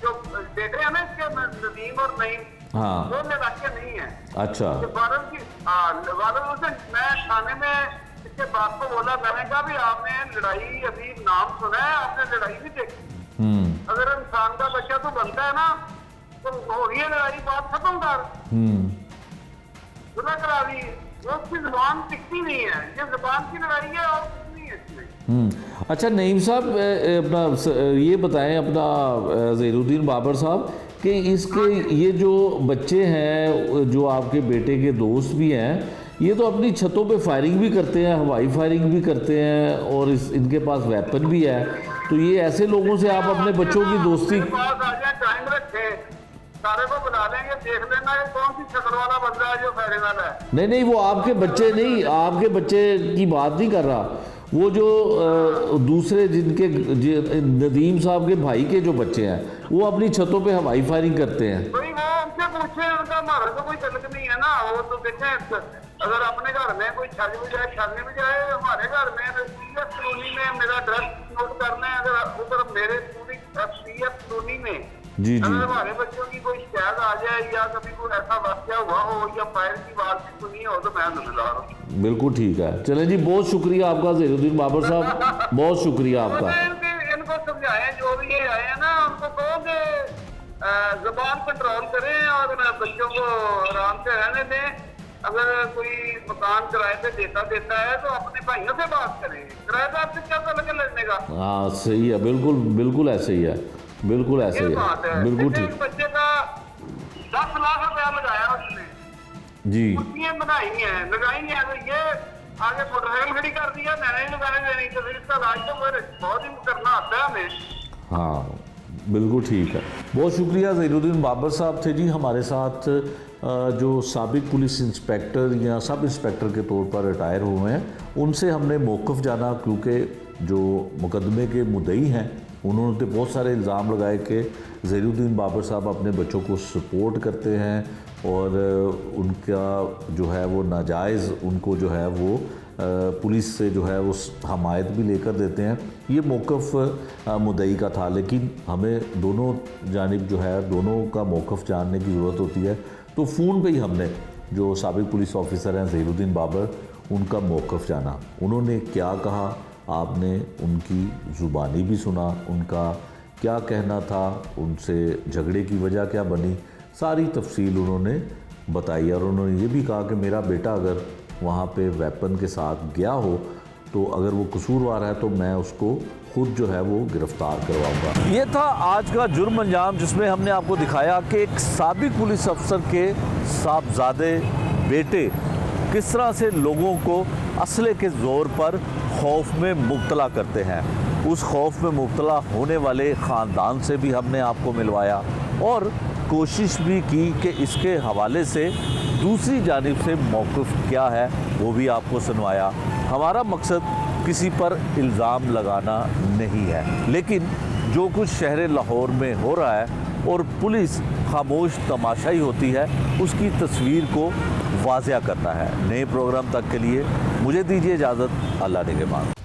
Speaker 7: जो बेटे हैं ना इसके नदीम और नईम, वो लड़ाके नहीं है।
Speaker 1: अच्छा,
Speaker 7: बालद उसे मैं थाने में इसके बाप को बोला, मैंने कहा भी आपने लड़ाई अभी नाम सुना है, आपने लड़ाई नहीं देखी। अगर इंसान का बच्चा तो बनता है ना तो हो रही है लड़ाई, बात खत्म कर, सुना करा दी, वो उसकी जुबान टिकती नहीं है, ये जुबान की लड़ाई है और कुछ नहीं है इसमें।
Speaker 1: अच्छा नईम साहब, अपना ये बताएं अपना ज़हीरुद्दीन बाबर साहब कि इसके ये जो बच्चे हैं, जो आपके बेटे के दोस्त भी हैं, ये तो अपनी छतों पे फायरिंग भी करते हैं, हवाई फायरिंग भी करते हैं और इनके पास वेपन भी है, तो ये ऐसे लोगों से आप अपने बच्चों की दोस्ती
Speaker 7: टाइम रखे, सारे को बुला लेंगे, देख लेना ये कौन सी शक्ल वाला बंदा है जो फायरिंग वाला है।
Speaker 1: नहीं वो आपके बच्चे नहीं, आपके बच्चे की बात नहीं कर रहा, वो जो दूसरे जिनके नदीम साहब के भाई के जो बच्चे हैं वो अपनी छतों पे हवाई फायरिंग करते हैं।
Speaker 7: कोई वो उनसे पूछे, उनका हमारा तो कोई तलक नहीं है ना, वो तो देखें अगर अपने घर में कोई छल भी जाए, छलने भी जाए, हमारे घर में कॉलोनी में मेरा एड्रेस नोट करना है, अगर उधर मेरे पूरी पीएफ कॉलोनी में
Speaker 1: जी
Speaker 7: अगर हमारे बच्चों की कोई शिकायत आ जाए या कभी कोई ऐसा वाकया हुआ हो या फायर की बात भी सुनी हो तो मैं जिम्मेदार हूँ।
Speaker 1: बिल्कुल ठीक है। चलें जी, बहुत शुक्रिया आपका ज़हीरुद्दीन बाबर साहब, बहुत शुक्रिया आपका।
Speaker 7: इनको समझाएं, जो भी ये आए हैं ना उनको कहो कि जुबान कंट्रोल करें और बच्चों को आराम से रहने दें। अगर कोई मकान किराए पे देता है तो अपने भाइयों से बात करें, किराएदार से क्या लगे लड़ने का।
Speaker 1: हाँ सही है, बिल्कुल ऐसे ही है, बिल्कुल ऐसे ही है, बिल्कुल ठीक।
Speaker 7: बच्चे का 10 लाख रुपया लगाया उसने
Speaker 1: जी,
Speaker 7: कुर्सियां लगाई हैं तो ये आगे मोटरसाइकिल खड़ी कर दिया, मैंने ही लगाने देनी, तो फिर इसका इलाज तो फिर बहुत ही करना आता है हमें।
Speaker 1: हाँ बिल्कुल ठीक है। बहुत शुक्रिया। ज़हीरुद्दीन बाबर साहब थे जी हमारे साथ, जो साबिक पुलिस इंस्पेक्टर या सब इंस्पेक्टर के तौर पर रिटायर हुए हैं। उनसे हमने मौक़िफ़ जाना, क्योंकि जो मुकदमे के मुद्दई हैं उन्होंने तो बहुत सारे इल्ज़ाम लगाए कि ज़हीरुद्दीन बाबर साहब अपने बच्चों को सपोर्ट करते हैं और उनका जो है वो नाजायज़ उनको जो है वो पुलिस से जो है वो हमायत भी लेकर देते हैं। ये मौक़िफ़ मुद्दई का था, लेकिन हमें दोनों जानिब जो है दोनों का मौक़िफ़ जानने की ज़रूरत होती है। तो फ़ोन पे ही हमने जो साबिक़ पुलिस ऑफिसर हैं ज़हीरुद्दीन बाबर, उनका मौक़िफ़ जाना। उन्होंने क्या कहा, आपने उनकी ज़ुबानी भी सुना, उनका क्या कहना था, उनसे झगड़े की वजह क्या बनी, सारी तफसील उन्होंने बताई। और उन्होंने ये भी कहा कि मेरा बेटा अगर वहाँ पे वेपन के साथ गया हो तो अगर वो कसूरवार है तो मैं उसको खुद जो है वो गिरफ्तार करवाऊंगा। ये था आज का जुर्म अंजाम, जिसमें हमने आपको दिखाया कि एक साबिक़ पुलिस अफसर के साहबजादे बेटे किस तरह से लोगों को असले के ज़ोर पर खौफ में मुब्तला करते हैं। उस खौफ में मुब्तला होने वाले ख़ानदान से भी हमने आपको मिलवाया और कोशिश भी की कि इसके हवाले से दूसरी जानिब से मौक़िफ़ क्या है वो भी आपको सुनवाया। हमारा मकसद किसी पर इल्ज़ाम लगाना नहीं है, लेकिन जो कुछ शहर लाहौर में हो रहा है और पुलिस खामोश तमाशाई होती है, उसकी तस्वीर को वाज़िया करता है। नए प्रोग्राम तक के लिए मुझे दीजिए इजाज़त। अल्लाह निगहबान।